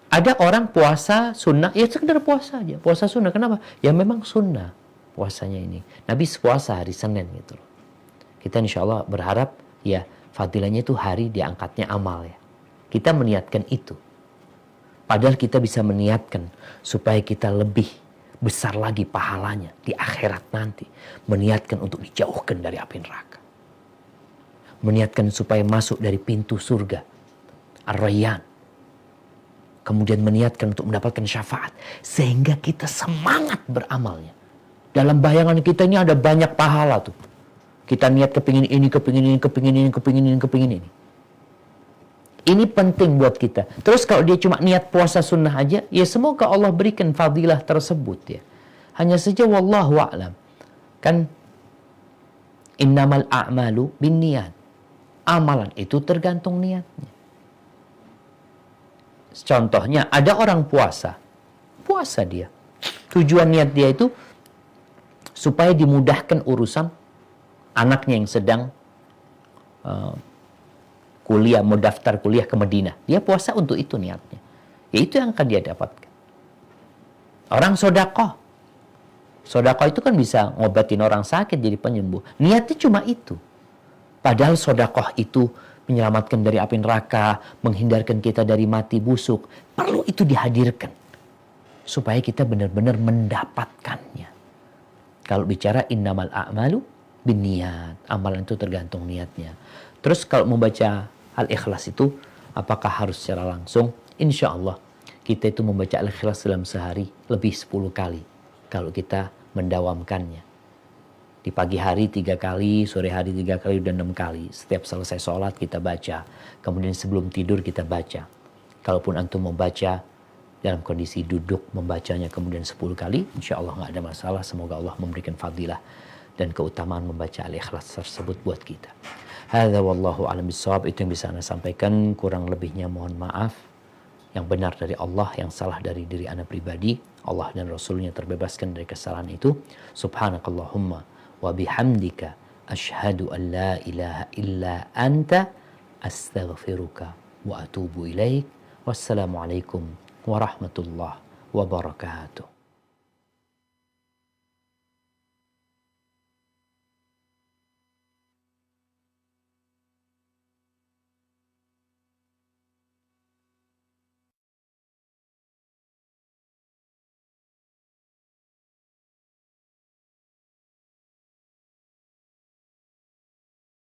Ada orang puasa sunnah, ya sekedar puasa aja. Puasa sunnah, kenapa? Ya memang sunnah puasanya ini. Nabi puasa hari Senin gitu loh. Kita insya Allah berharap ya fadilahnya itu hari diangkatnya amal ya. Kita meniatkan itu. Padahal kita bisa meniatkan supaya kita lebih besar lagi pahalanya di akhirat nanti. Meniatkan untuk dijauhkan dari api neraka. Meniatkan supaya masuk dari pintu surga Ar-Rayyan. Kemudian meniatkan untuk mendapatkan syafaat. Sehingga kita semangat beramalnya. Dalam bayangan kita ini ada banyak pahala tuh. Kita niat kepingin ini, kepingin ini, kepingin ini, kepingin ini, kepingin ini. Ini penting buat kita. Terus kalau dia cuma niat puasa sunnah aja, ya semoga Allah berikan fadilah tersebut ya. Hanya saja wallahu a'lam. Kan innamal a'malu binniyat. Amalan itu tergantung niatnya. Contohnya ada orang puasa dia. Tujuan niat dia itu supaya dimudahkan urusan anaknya yang sedang kuliah, mau daftar kuliah ke Madinah. Dia puasa untuk itu niatnya. Ya itu yang akan dia dapatkan. Orang sodakoh itu kan bisa ngobatin orang sakit jadi penyembuh. Niatnya cuma itu. Padahal sodakoh itu menyelamatkan dari api neraka, menghindarkan kita dari mati busuk. Perlu itu dihadirkan. Supaya kita benar-benar mendapatkannya. Kalau bicara innamal a'malu binniyat. Amalan itu tergantung niatnya. Terus kalau membaca Al-Ikhlas itu, apakah harus secara langsung? Insya Allah, kita itu membaca Al-Ikhlas dalam sehari lebih 10 kali. Kalau kita mendawamkannya. Di pagi hari 3 kali, sore hari 3 kali, dan 6 kali. Setiap selesai sholat kita baca. Kemudian sebelum tidur kita baca. Kalaupun antum mau baca dalam kondisi duduk membacanya kemudian 10 kali, insya Allah nggak ada masalah. Semoga Allah memberikan fadilah dan keutamaan membaca Al-Ikhlas tersebut buat kita. Hadza wallahu a'lam bissawab. Itu yang bisa Anda sampaikan. Kurang lebihnya mohon maaf. Yang benar dari Allah, yang salah dari diri Anda pribadi. Allah dan Rasulnya terbebaskan dari kesalahan itu. Subhanakallahumma wa bihamdika asyhadu an la ilaha illa anta astaghfiruka wa atubu ilaik. Wassalamualaikum warahmatullahi wabarakatuh.